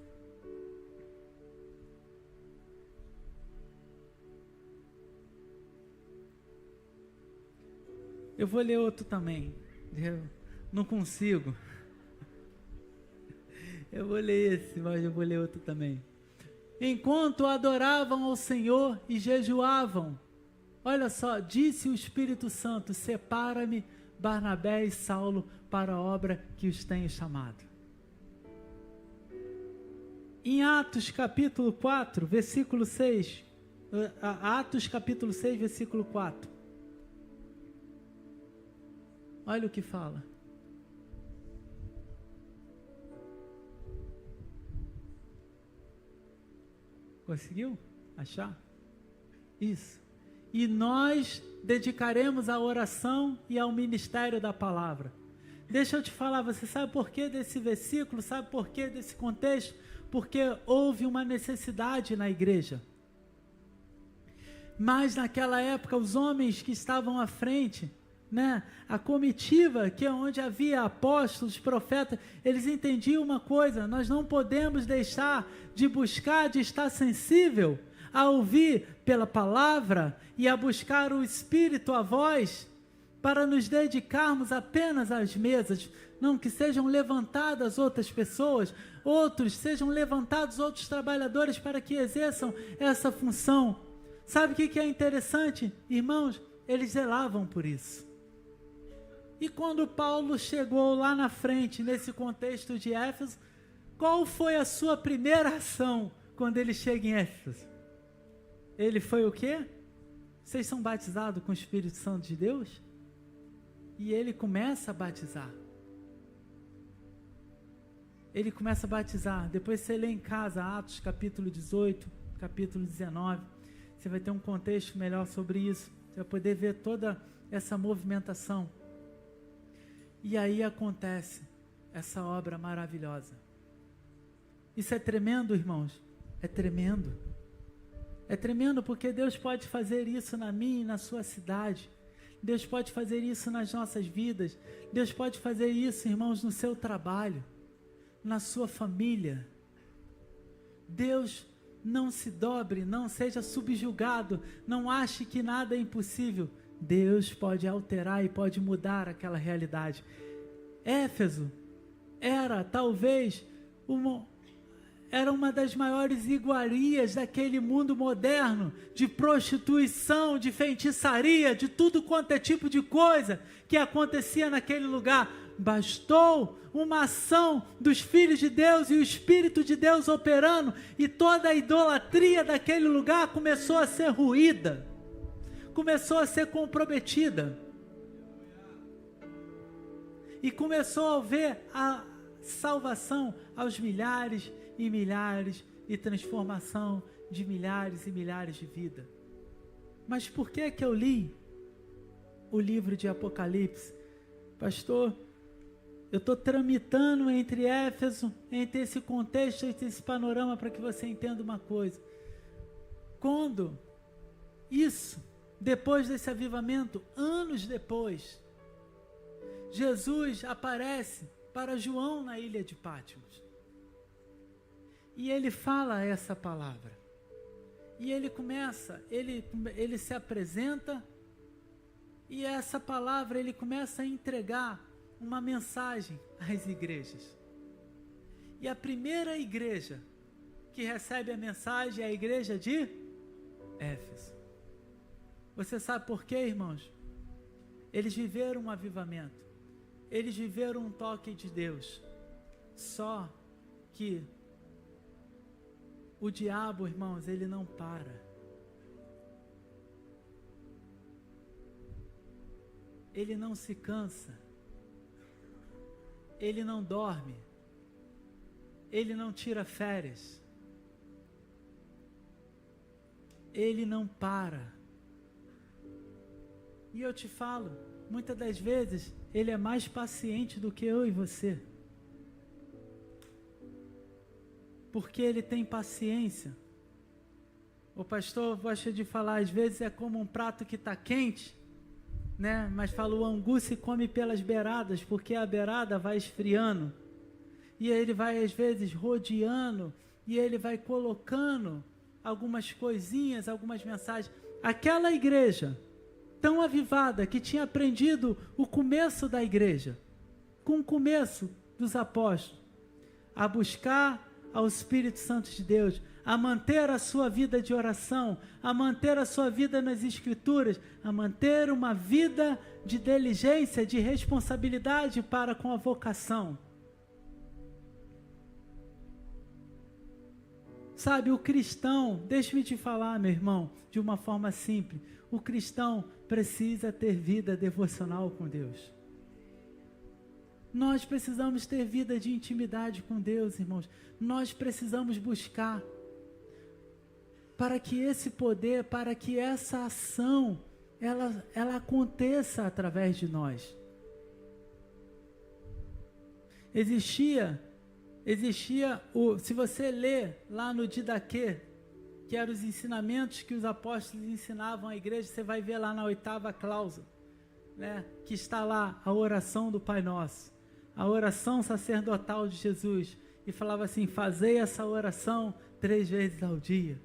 Eu vou ler outro também. Eu não consigo. Eu vou ler esse, mas eu vou ler outro também. Enquanto adoravam ao Senhor e jejuavam, olha só, disse o Espírito Santo: separa-me Barnabé e Saulo para a obra que os tenho chamado. Em Atos capítulo 4, versículo 6, Atos capítulo 6, versículo 4. Olha o que fala. Conseguiu achar? Isso. E nós dedicaremos à oração e ao ministério da palavra. Deixa eu te falar, você sabe por que desse versículo? Sabe por que desse contexto? Porque houve uma necessidade na igreja. Mas naquela época, os homens que estavam à frente, a comitiva, que é onde havia apóstolos, profetas, eles entendiam uma coisa: nós não podemos deixar de buscar, de estar sensível a ouvir pela palavra e a buscar o Espírito, a voz, para nos dedicarmos apenas às mesas. Não que sejam levantadas outras pessoas, sejam levantados outros trabalhadores para que exerçam essa função. Sabe o que é interessante, irmãos? Eles zelavam por isso. E quando Paulo chegou lá na frente, nesse contexto de Éfeso, qual foi a sua primeira ação quando ele chega em Éfeso? Ele foi o quê? Vocês são batizados com o Espírito Santo de Deus? E ele começa a batizar. Depois você lê em casa Atos capítulo 18, capítulo 19. Você vai ter um contexto melhor sobre isso. Você vai poder ver toda essa movimentação. E aí acontece essa obra maravilhosa. Isso é tremendo, irmãos. É tremendo. É tremendo porque Deus pode fazer isso na minha e na sua cidade. Deus pode fazer isso nas nossas vidas. Deus pode fazer isso, irmãos, no seu trabalho, na sua família. Deus, não se dobre, não seja subjugado, não ache que nada é impossível. Deus pode alterar e pode mudar aquela realidade. Éfeso era talvez uma das maiores iguarias daquele mundo moderno, de prostituição, de feitiçaria, de tudo quanto é tipo de coisa que acontecia naquele lugar. bastou uma ação dos filhos de Deus e o Espírito de Deus operando, e toda a idolatria daquele lugar começou a ser ruída, começou a ser comprometida, e começou a haver a salvação aos milhares e milhares, e transformação de milhares e milhares de vidas. Mas por que eu li o livro de Apocalipse? Pastor, eu estou tramitando entre Éfeso, entre esse contexto, entre esse panorama, para que você entenda uma coisa. Quando isso, depois desse avivamento, anos depois, Jesus aparece para João na ilha de Patmos. E ele fala essa palavra. E ele começa, ele se apresenta, e essa palavra ele começa a entregar uma mensagem às igrejas. E a primeira igreja que recebe a mensagem é a igreja de Éfeso. Você sabe por quê, irmãos? Eles viveram um avivamento. Eles viveram um toque de Deus. Só que o diabo, irmãos, ele não para. Ele não se cansa. Ele não dorme. Ele não tira férias. Ele não para. E eu te falo, muitas das vezes, ele é mais paciente do que eu e você. Porque ele tem paciência. O pastor gosta de falar, às vezes é como um prato que está quente, né? Mas fala, o angu se come pelas beiradas, porque a beirada vai esfriando. E aí ele vai, às vezes, rodeando, e ele vai colocando algumas coisinhas, algumas mensagens. Aquela igreja tão avivada, que tinha aprendido o começo da igreja, com o começo dos apóstolos, a buscar ao Espírito Santo de Deus, a manter a sua vida de oração, a manter a sua vida nas Escrituras, a manter uma vida de diligência, de responsabilidade para com a vocação. Sabe, o cristão, deixa-me te falar, meu irmão, de uma forma simples, o cristão precisa ter vida devocional com Deus. Nós precisamos ter vida de intimidade com Deus, irmãos. Nós precisamos buscar para que esse poder, para que essa ação, ela aconteça através de nós. Existia se você ler lá no Didaquê, que eram os ensinamentos que os apóstolos ensinavam à igreja, você vai ver lá na 8ª cláusula, né, que está lá a oração do Pai Nosso, a oração sacerdotal de Jesus, e falava assim, fazei essa oração 3 vezes ao dia.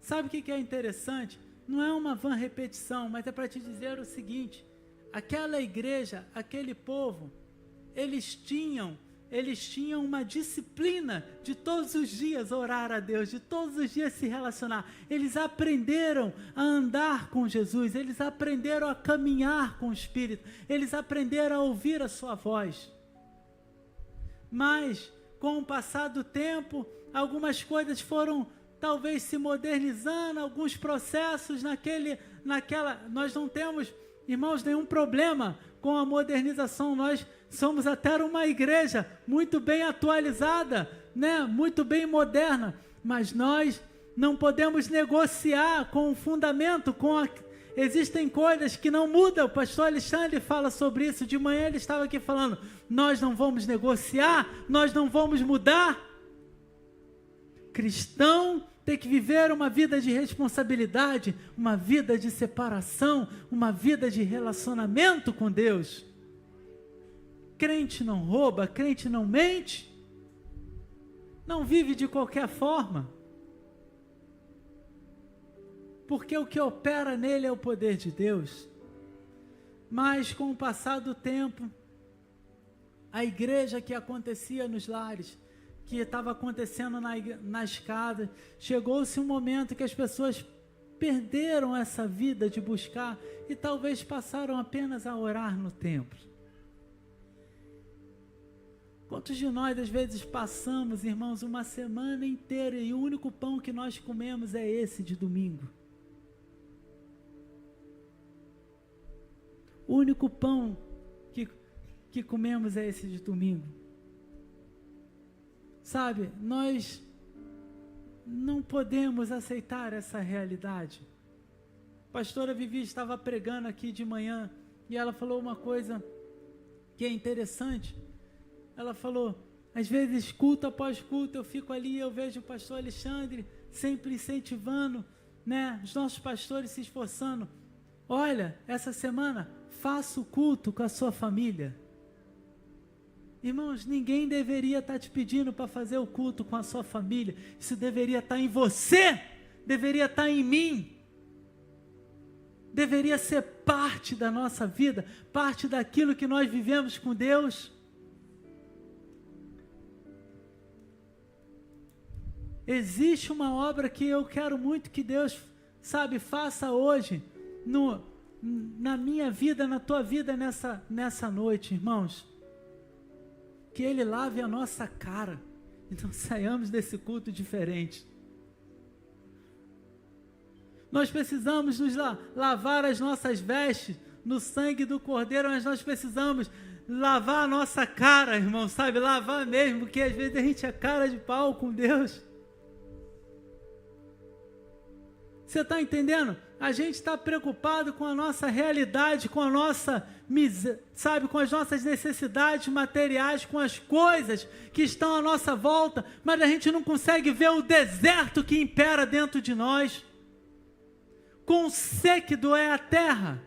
Sabe o que é interessante? Não é uma vã repetição, mas é para te dizer o seguinte, aquela igreja, aquele povo, eles tinham uma disciplina de todos os dias orar a Deus, de todos os dias se relacionar. Eles aprenderam a andar com Jesus, eles aprenderam a caminhar com o Espírito, eles aprenderam a ouvir a sua voz. Mas, com o passar do tempo, algumas coisas foram talvez se modernizando, alguns processos nós não temos, irmãos, nenhum problema com a modernização. Nós somos até uma igreja muito bem atualizada, né? Muito bem moderna, mas nós não podemos negociar com o fundamento, existem coisas que não mudam. O pastor Alexandre fala sobre isso, de manhã ele estava aqui falando, nós não vamos negociar, nós não vamos mudar. Cristão tem que viver uma vida de responsabilidade, uma vida de separação, uma vida de relacionamento com Deus. Crente não rouba, crente não mente, não vive de qualquer forma, porque o que opera nele é o poder de Deus. Mas com o passar do tempo, a igreja que acontecia nos lares, que estava acontecendo nas casas, chegou-se um momento que as pessoas perderam essa vida de buscar e talvez passaram apenas a orar no templo. Quantos de nós, às vezes, passamos, irmãos, uma semana inteira e o único pão que nós comemos é esse de domingo? O único pão que comemos é esse de domingo. Sabe, nós não podemos aceitar essa realidade. A pastora Vivi estava pregando aqui de manhã e ela falou uma coisa que é interessante. Ela falou, às vezes culto após culto eu fico ali, eu vejo o pastor Alexandre sempre incentivando, né, os nossos pastores se esforçando. Olha, essa semana faça o culto com a sua família. Irmãos, ninguém deveria estar te pedindo para fazer o culto com a sua família. Isso deveria estar em você, deveria estar em mim. Deveria ser parte da nossa vida, parte daquilo que nós vivemos com Deus. Existe uma obra que eu quero muito que Deus, sabe, faça hoje, na minha vida, na tua vida, nessa noite, irmãos. Que Ele lave a nossa cara, e não saiamos desse culto diferente. Nós precisamos nos lavar as nossas vestes no sangue do Cordeiro, mas nós precisamos lavar a nossa cara, irmão, sabe? Lavar mesmo, porque às vezes a gente é cara de pau com Deus. Você está entendendo? A gente está preocupado com a nossa realidade, com a nossa, sabe, com as nossas necessidades materiais, com as coisas que estão à nossa volta, mas a gente não consegue ver o deserto que impera dentro de nós. Quão séquido é a terra.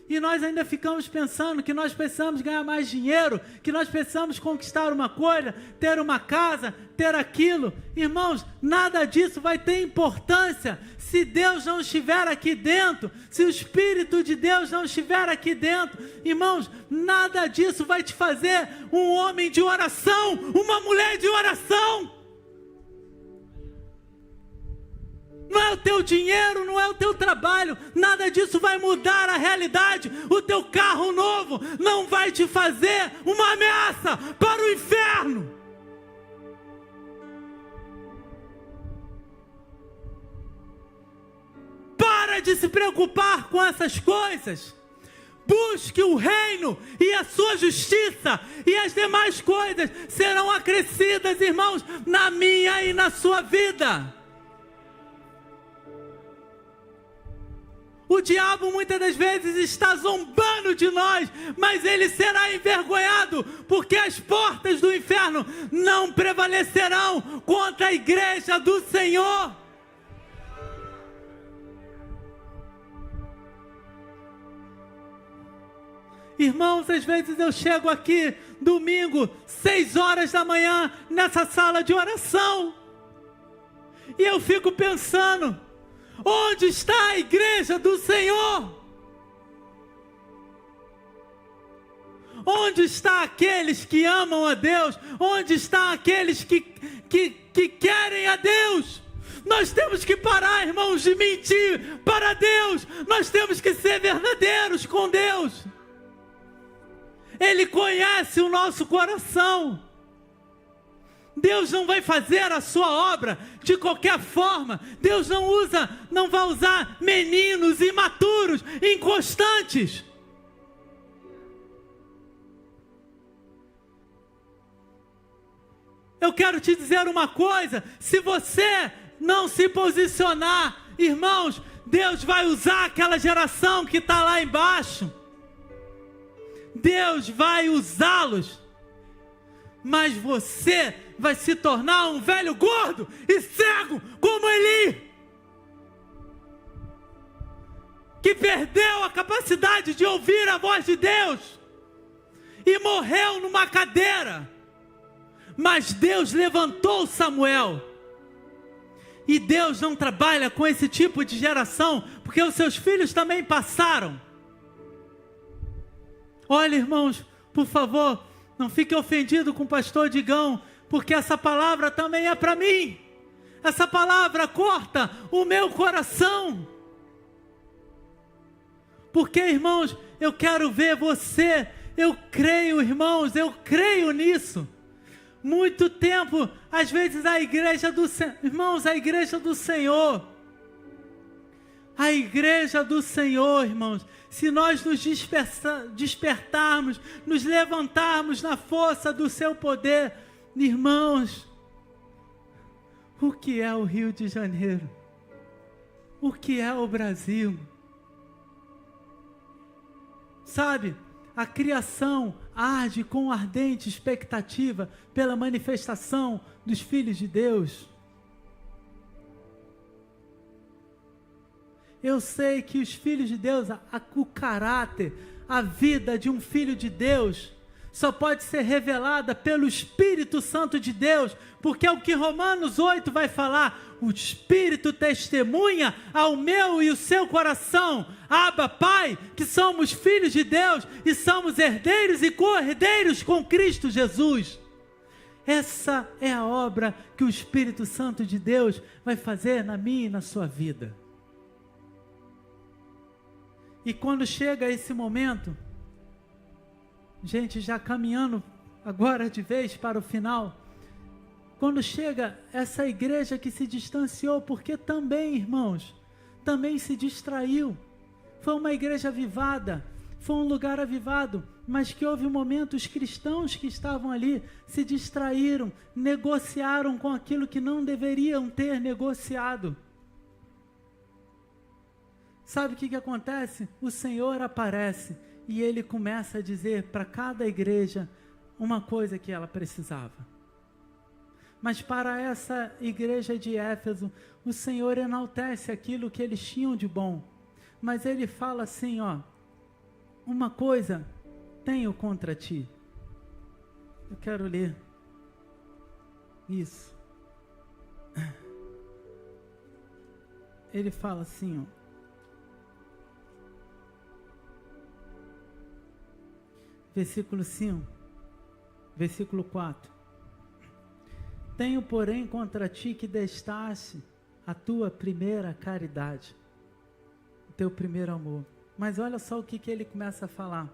E nós ainda ficamos pensando que nós precisamos ganhar mais dinheiro, que nós precisamos conquistar uma coisa, ter uma casa, ter aquilo. Irmãos, nada disso vai ter importância se Deus não estiver aqui dentro, se o Espírito de Deus não estiver aqui dentro. Irmãos, nada disso vai te fazer um homem de oração, uma mulher de oração. Não é o teu dinheiro, não é o teu trabalho, nada disso vai mudar a realidade. O teu carro novo não vai te fazer uma ameaça para o inferno. Para de se preocupar com essas coisas. Busque o reino e a sua justiça, e as demais coisas serão acrescidas, irmãos, na minha e na sua vida. O diabo muitas das vezes está zombando de nós, mas ele será envergonhado, porque as portas do inferno não prevalecerão contra a igreja do Senhor. Irmãos, às vezes eu chego aqui domingo, 6 horas da manhã, nessa sala de oração, e eu fico pensando: onde está a igreja do Senhor? Onde estão aqueles que amam a Deus? Onde estão aqueles que querem a Deus? Nós temos que parar, irmãos, de mentir para Deus. Nós temos que ser verdadeiros com Deus. Ele conhece o nosso coração. Deus não vai fazer a sua obra de qualquer forma. Deus não vai usar meninos imaturos, inconstantes. Eu quero te dizer uma coisa: se você não se posicionar, irmãos, Deus vai usar aquela geração que está lá embaixo. Deus vai usá-los. Mas você vai se tornar um velho gordo e cego como Eli, que perdeu a capacidade de ouvir a voz de Deus e morreu numa cadeira. Mas Deus levantou Samuel. E Deus não trabalha com esse tipo de geração, porque os seus filhos também passaram. Olha, irmãos, por favor, não fique ofendido com o pastor Digão, porque essa palavra também é para mim. Essa palavra corta o meu coração. Porque, irmãos, eu quero ver você Eu creio, irmãos, eu creio nisso. Muito tempo, às vezes a igreja do Senhor, irmãos, a igreja do Senhor, irmãos, se nós nos despertarmos, nos levantarmos na força do seu poder, irmãos, o que é o Rio de Janeiro? O que é o Brasil? Sabe, a criação arde com ardente expectativa pela manifestação dos filhos de Deus. Eu sei que os filhos de Deus, o caráter, a vida de um filho de Deus, só pode ser revelada pelo Espírito Santo de Deus, porque é o que Romanos 8 vai falar: o Espírito testemunha ao meu e o seu coração, Abba, Pai, que somos filhos de Deus e somos herdeiros e co-herdeiros com Cristo Jesus. Essa é a obra que o Espírito Santo de Deus vai fazer na minha e na sua vida. E quando chega esse momento, gente, já caminhando agora de vez para o final, quando chega essa igreja que se distanciou, porque também, irmãos, também se distraiu, foi uma igreja avivada, foi um lugar avivado, mas que houve um momento, os cristãos que estavam ali se distraíram, negociaram com aquilo que não deveriam ter negociado. Sabe o que acontece? O Senhor aparece e Ele começa a dizer para cada igreja uma coisa que ela precisava. Mas para essa igreja de Éfeso, o Senhor enaltece aquilo que eles tinham de bom. Mas Ele fala assim, uma coisa tenho contra ti. Eu quero ler isso. Ele fala assim, versículo 5, versículo 4. Tenho, porém, contra ti que destaste a tua primeira caridade, o teu primeiro amor. Mas olha só o que ele começa a falar.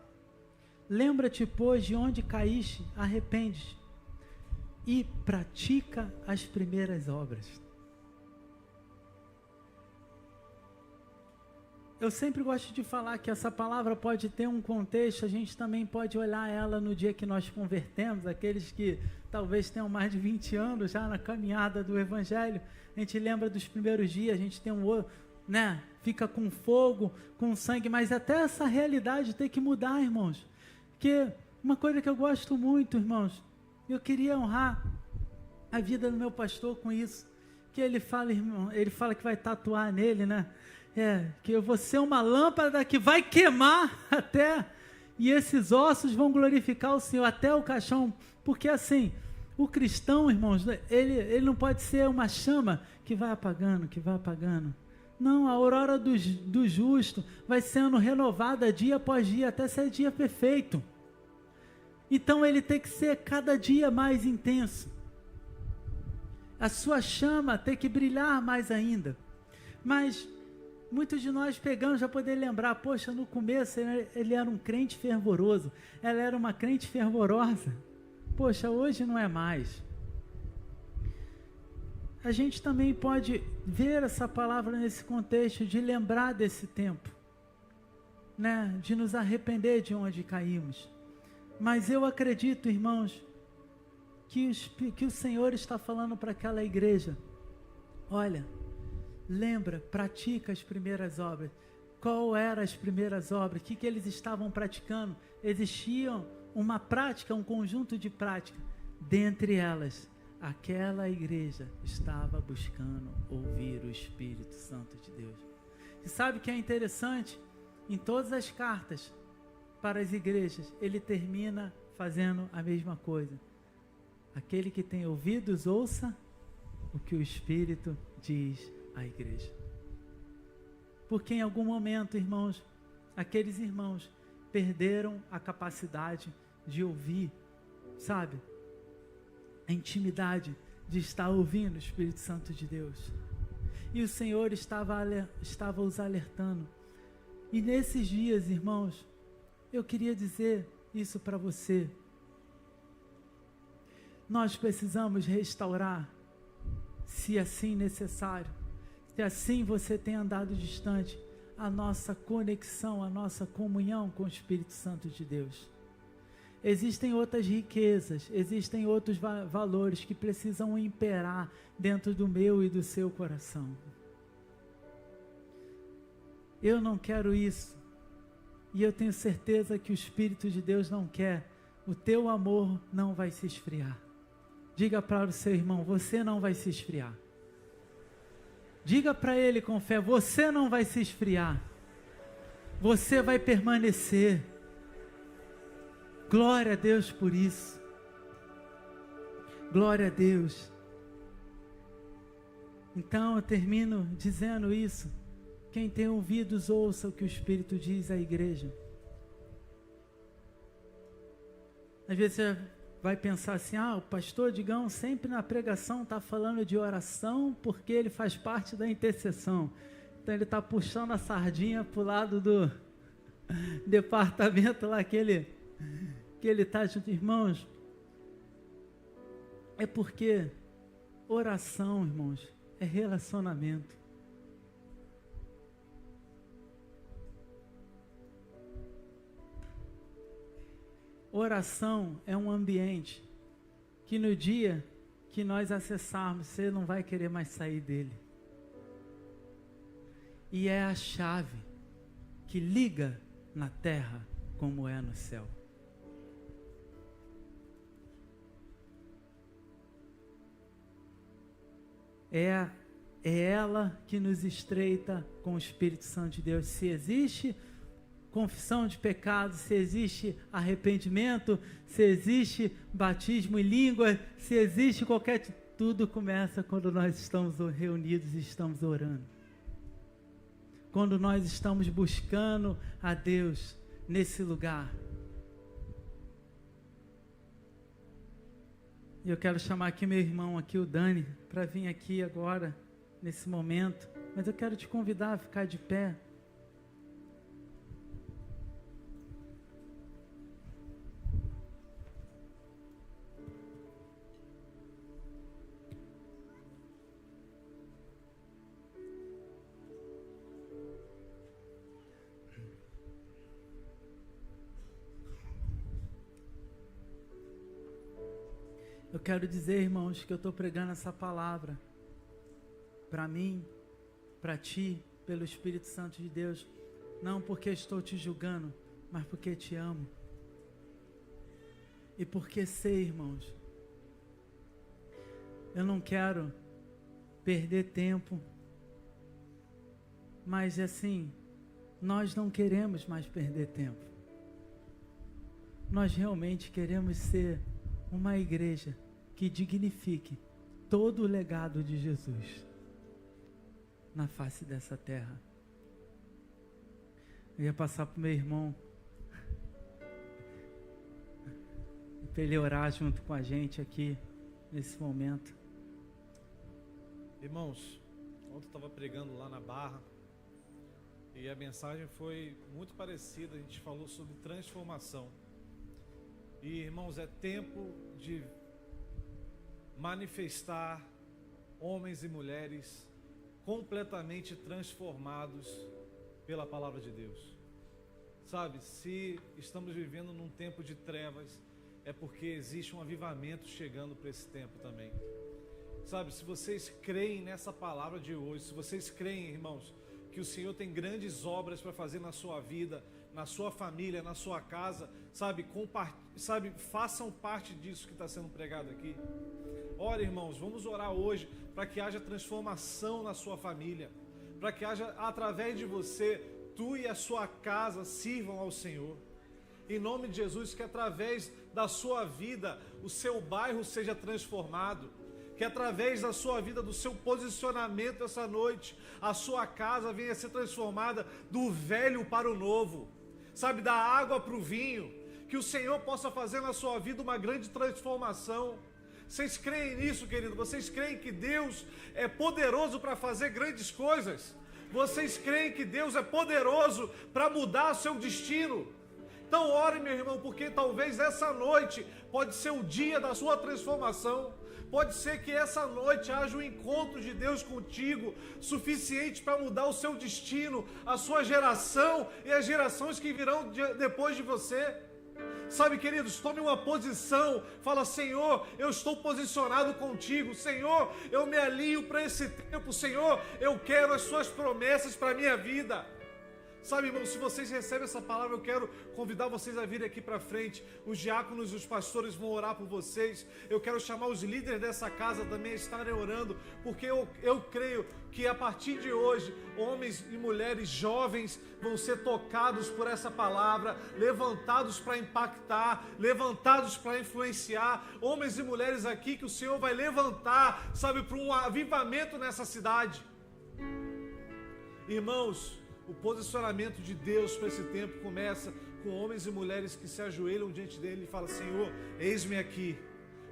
Lembra-te, pois, de onde caíste, arrepende-te e pratica as primeiras obras. Eu sempre gosto de falar que essa palavra pode ter um contexto, a gente também pode olhar ela no dia que nós convertemos, aqueles que talvez tenham mais de 20 anos já na caminhada do Evangelho, a gente lembra dos primeiros dias, a gente tem fica com fogo, com sangue, mas até essa realidade tem que mudar, irmãos, porque uma coisa que eu gosto muito, irmãos, eu queria honrar a vida do meu pastor com isso, que ele fala, irmão, ele fala que vai tatuar nele, que eu vou ser uma lâmpada que vai queimar até, e esses ossos vão glorificar o Senhor até o caixão, porque assim, o cristão, irmãos, ele não pode ser uma chama que vai apagando, não, a aurora do justo vai sendo renovada dia após dia, até ser dia perfeito, então ele tem que ser cada dia mais intenso, a sua chama tem que brilhar mais ainda, mas muitos de nós pegamos já poder lembrar, poxa, no começo ele era um crente fervoroso, ela era uma crente fervorosa, poxa, hoje não é mais. A gente também pode ver essa palavra nesse contexto de lembrar desse tempo, de nos arrepender de onde caímos, mas eu acredito, irmãos, que o Senhor está falando para aquela igreja, olha, lembra, pratica as primeiras obras. Qual eram as primeiras obras? O que eles estavam praticando? Existia uma prática, um conjunto de práticas. Dentre elas, aquela igreja estava buscando ouvir o Espírito Santo de Deus. E sabe o que é interessante? Em todas as cartas para as igrejas, ele termina fazendo a mesma coisa. Aquele que tem ouvidos, ouça o que o Espírito diz a igreja. Porque em algum momento, irmãos, aqueles irmãos perderam a capacidade de ouvir, sabe? A intimidade de estar ouvindo o Espírito Santo de Deus. E o Senhor estava os alertando. E nesses dias, irmãos, eu queria dizer isso para você. Nós precisamos restaurar, se assim necessário, se assim você tem andado distante, a nossa conexão, a nossa comunhão com o Espírito Santo de Deus. Existem outras riquezas, existem outros valores que precisam imperar dentro do meu e do seu coração. Eu não quero isso, e eu tenho certeza que o Espírito de Deus não quer. O teu amor não vai se esfriar. Diga para o seu irmão, você não vai se esfriar. Diga para ele com fé, você não vai se esfriar. Você vai permanecer. Glória a Deus por isso. Glória a Deus. Então eu termino dizendo isso. Quem tem ouvidos, ouça o que o Espírito diz à igreja. Às vezes você vai pensar assim, o pastor Digão sempre na pregação está falando de oração porque ele faz parte da intercessão. Então ele está puxando a sardinha para o lado do departamento lá que ele está junto. Irmãos, é porque oração, irmãos, é relacionamento. Oração é um ambiente que no dia que nós acessarmos, você não vai querer mais sair dele. E é a chave que liga na terra como é no céu. É ela que nos estreita com o Espírito Santo de Deus. Se existe confissão de pecados, se existe arrependimento, se existe batismo em língua, se existe tudo começa quando nós estamos reunidos e estamos orando. Quando nós estamos buscando a Deus nesse lugar. E eu quero chamar aqui meu irmão, aqui o Dani, para vir aqui agora, nesse momento. Mas eu quero te convidar a ficar de pé. Eu quero dizer, irmãos, que eu estou pregando essa palavra para mim, para ti, pelo Espírito Santo de Deus, não porque estou te julgando, mas porque te amo. E porque sei, irmãos, eu não quero perder tempo, mas assim, nós não queremos mais perder tempo. Nós realmente queremos ser uma igreja que dignifique todo o legado de Jesus na face dessa terra. Eu ia passar para o meu irmão para ele orar junto com a gente aqui nesse momento. Irmãos, ontem eu estava pregando lá na Barra e a mensagem foi muito parecida. A gente falou sobre transformação. E, irmãos, é tempo de manifestar homens e mulheres completamente transformados pela palavra de Deus. Sabe, se estamos vivendo num tempo de trevas, é porque existe um avivamento chegando para esse tempo também. Sabe, se vocês creem nessa palavra de hoje, se vocês creem, irmãos, que o Senhor tem grandes obras para fazer na sua vida, na sua família, na sua casa, sabe, façam parte disso que está sendo pregado aqui. Ora, irmãos, vamos orar hoje para que haja transformação na sua família, para que haja, através de você, tu e a sua casa sirvam ao Senhor. Em nome de Jesus, que através da sua vida, o seu bairro seja transformado, que através da sua vida, do seu posicionamento essa noite, a sua casa venha a ser transformada do velho para o novo, sabe, da água para o vinho, que o Senhor possa fazer na sua vida uma grande transformação. Vocês creem nisso, querido? Vocês creem que Deus é poderoso para fazer grandes coisas? Vocês creem que Deus é poderoso para mudar o seu destino? Então ore, meu irmão, porque talvez essa noite pode ser o dia da sua transformação. Pode ser que essa noite haja um encontro de Deus contigo, suficiente para mudar o seu destino, a sua geração e as gerações que virão depois de você. Sabe, queridos, tome uma posição, fala: Senhor, eu estou posicionado contigo, Senhor, eu me alinho para esse tempo, Senhor, eu quero as suas promessas para a minha vida. Sabe, irmãos, se vocês recebem essa palavra, eu quero convidar vocês a virem aqui para frente. Os diáconos e os pastores vão orar por vocês. Eu quero chamar os líderes dessa casa também a estarem orando, porque eu creio que a partir de hoje, homens e mulheres jovens vão ser tocados por essa palavra, levantados para impactar, levantados para influenciar. Homens e mulheres aqui que o Senhor vai levantar, sabe, para um avivamento nessa cidade. Irmãos, o posicionamento de Deus para esse tempo começa com homens e mulheres que se ajoelham diante dele e falam: Senhor, eis-me aqui,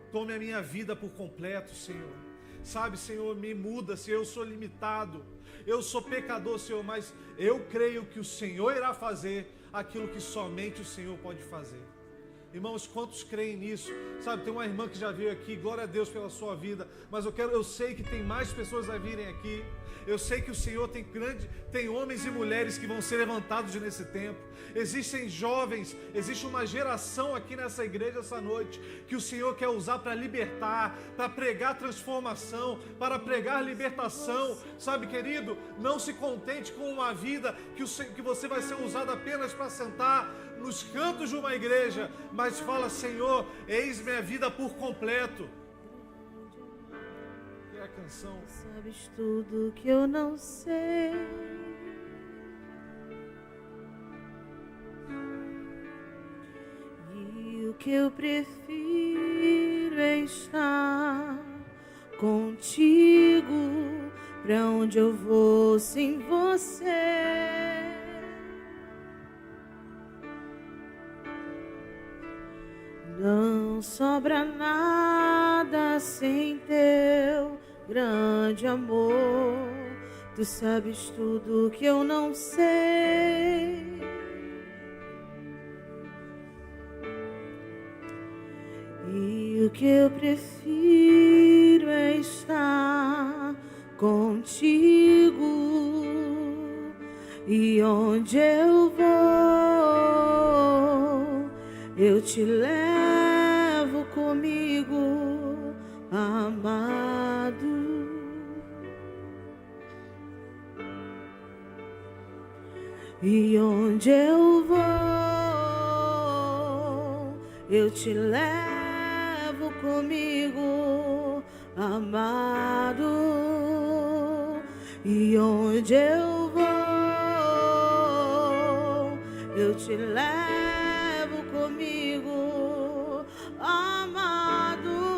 tome a minha vida por completo, Senhor. Sabe, Senhor, me muda, Senhor, eu sou limitado, eu sou pecador, Senhor, mas eu creio que o Senhor irá fazer aquilo que somente o Senhor pode fazer. Irmãos, quantos creem nisso? Sabe, tem uma irmã que já veio aqui, glória a Deus pela sua vida, mas eu sei que tem mais pessoas a virem aqui. Eu sei que o Senhor tem homens e mulheres que vão ser levantados nesse tempo. Existem jovens, existe uma geração aqui nessa igreja essa noite que o Senhor quer usar para libertar, para pregar transformação, para pregar libertação. Sabe, querido, não se contente com uma vida que você vai ser usado apenas para sentar nos cantos de uma igreja, mas fala: Senhor, eis minha vida por completo. É a canção. Sabes tudo que eu não sei, e o que eu prefiro é estar contigo. Pra onde eu vou sem você? Não sobra nada sem teu grande amor. Tu sabes tudo que eu não sei, e o que eu prefiro é estar contigo. E onde eu vou, eu te levo comigo, amado. E onde eu vou, eu te levo comigo, amado. E onde eu vou, eu te levo comigo, amado.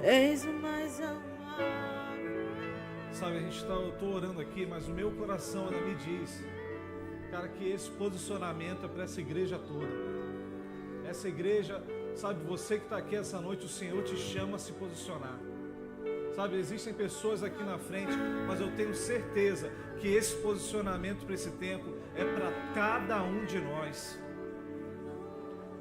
És o mais amado. Sabe, eu estou orando aqui, mas o meu coração ainda me diz, cara, que esse posicionamento é para essa igreja toda. Essa igreja, sabe, você que está aqui essa noite, o Senhor te chama a se posicionar. Sabe, existem pessoas aqui na frente, mas eu tenho certeza que esse posicionamento para esse tempo é para cada um de nós.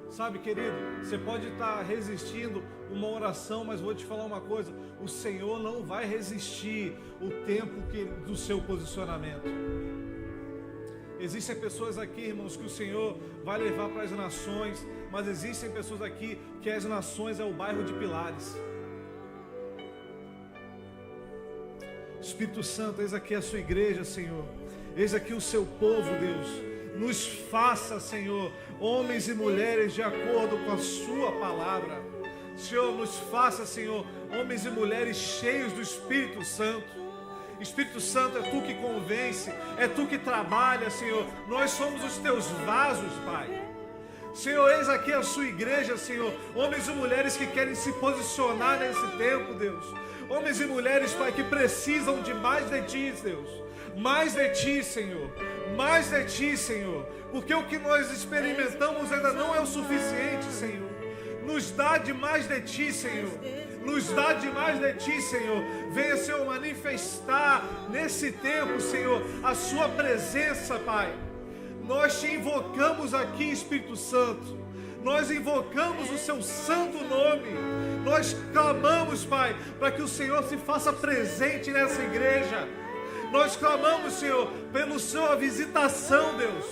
Sabe, querido, você pode estar resistindo uma oração, mas vou te falar uma coisa: o Senhor não vai resistir o tempo do seu posicionamento. Existem pessoas aqui, irmãos, que o Senhor vai levar para as nações, mas existem pessoas aqui que as nações é o bairro de Pilares. Espírito Santo, eis aqui a sua igreja, Senhor. Eis aqui o seu povo, Deus. Nos faça, Senhor, homens e mulheres de acordo com a sua palavra. Senhor, nos faça, Senhor, homens e mulheres cheios do Espírito Santo. Espírito Santo, é Tu que convence, é Tu que trabalha, Senhor. Nós somos os Teus vasos, Pai. Senhor, eis aqui a sua igreja, Senhor. Homens e mulheres que querem se posicionar nesse tempo, Deus. Homens e mulheres, Pai, que precisam de mais de Ti, Deus. Mais de Ti, Senhor. Mais de Ti, Senhor. Porque o que nós experimentamos ainda não é o suficiente, Senhor. Nos dá de mais de Ti, Senhor. Nos dá demais de Ti, Senhor. Venha, Senhor, manifestar nesse tempo, Senhor, a Sua presença, Pai. Nós Te invocamos aqui, Espírito Santo. Nós invocamos o Seu santo nome. Nós clamamos, Pai, para que o Senhor se faça presente nessa igreja. Nós clamamos, Senhor, pela Sua visitação, Deus.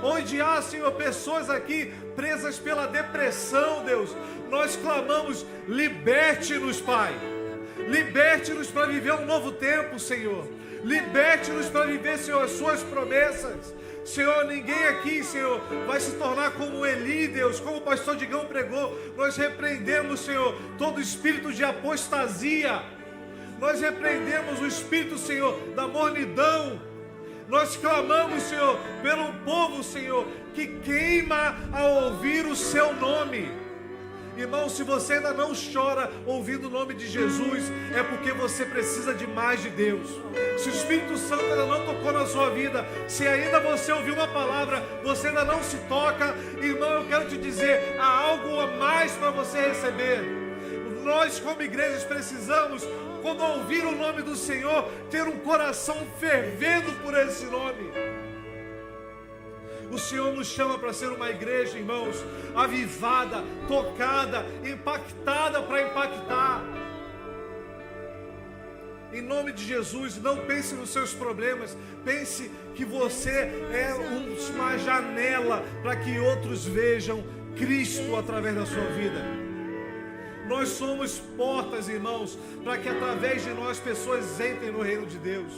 Onde há, Senhor, pessoas aqui presas pela depressão, Deus, nós clamamos, liberte-nos, Pai. Liberte-nos para viver um novo tempo, Senhor. Liberte-nos para viver, Senhor, as Suas promessas. Senhor, ninguém aqui, Senhor, vai se tornar como Eli, Deus, como o pastor Digão pregou. Nós repreendemos, Senhor, todo espírito de apostasia. Nós repreendemos o espírito, Senhor, da mornidão. Nós clamamos, Senhor, pelo povo, Senhor, que queima ao ouvir o Seu nome. Irmão, se você ainda não chora ouvindo o nome de Jesus, é porque você precisa de mais de Deus. Se o Espírito Santo ainda não tocou na sua vida, se ainda você ouviu uma palavra, você ainda não se toca, irmão, eu quero te dizer, há algo a mais para você receber. Nós, como igrejas, precisamos, quando ouvir o nome do Senhor, ter um coração fervendo por esse nome. O Senhor nos chama para ser uma igreja, irmãos, avivada, tocada, impactada para impactar. Em nome de Jesus, não pense nos seus problemas, pense que você é uma janela para que outros vejam Cristo através da sua vida. Nós somos portas, irmãos, para que através de nós pessoas entrem no reino de Deus.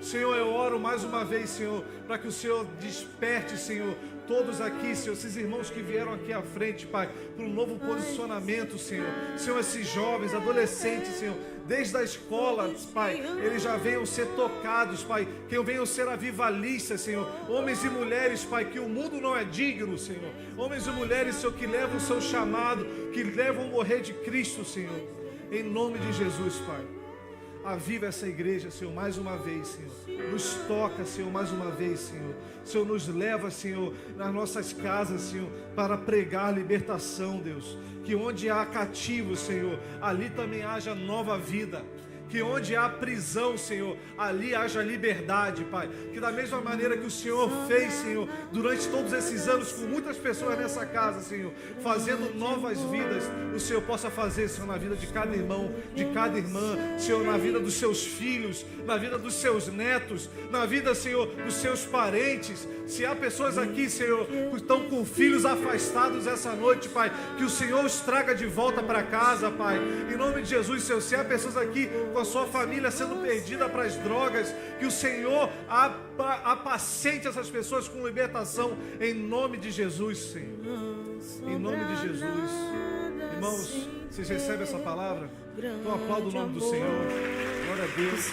Senhor, eu oro mais uma vez, Senhor, para que o Senhor desperte, Senhor, todos aqui, Senhor, esses irmãos que vieram aqui à frente, Pai, para um novo posicionamento, Senhor. Senhor, esses jovens, adolescentes, Senhor, desde a escola, Pai, eles já venham ser tocados, Pai, que venham ser avivalistas, Senhor. Homens e mulheres, Pai, que o mundo não é digno, Senhor. Homens e mulheres, Senhor, que levam o seu chamado, que levam o morrer de Cristo, Senhor. Em nome de Jesus, Pai. Aviva essa igreja, Senhor, mais uma vez, Senhor. Nos toca, Senhor, mais uma vez, Senhor. Senhor, nos leva, Senhor, nas nossas casas, Senhor, para pregar libertação, Deus. Que onde há cativos, Senhor, ali também haja nova vida. Que onde há prisão, Senhor, ali haja liberdade, Pai. Que da mesma maneira que o Senhor fez, Senhor, durante todos esses anos com muitas pessoas nessa casa, Senhor, fazendo novas vidas, o Senhor possa fazer, Senhor, na vida de cada irmão, de cada irmã, Senhor, na vida dos seus filhos, na vida dos seus netos, na vida, Senhor, dos seus parentes. Se há pessoas aqui, Senhor, que estão com filhos afastados essa noite, Pai, que o Senhor os traga de volta para casa, Pai. Em nome de Jesus, Senhor, se há pessoas aqui com a sua família sendo perdida para as drogas, que o Senhor apacente essas pessoas com libertação, em nome de Jesus, Senhor. Em nome de Jesus. Irmãos, vocês recebem essa palavra? Então aplauda o nome do Senhor. Glória a Deus.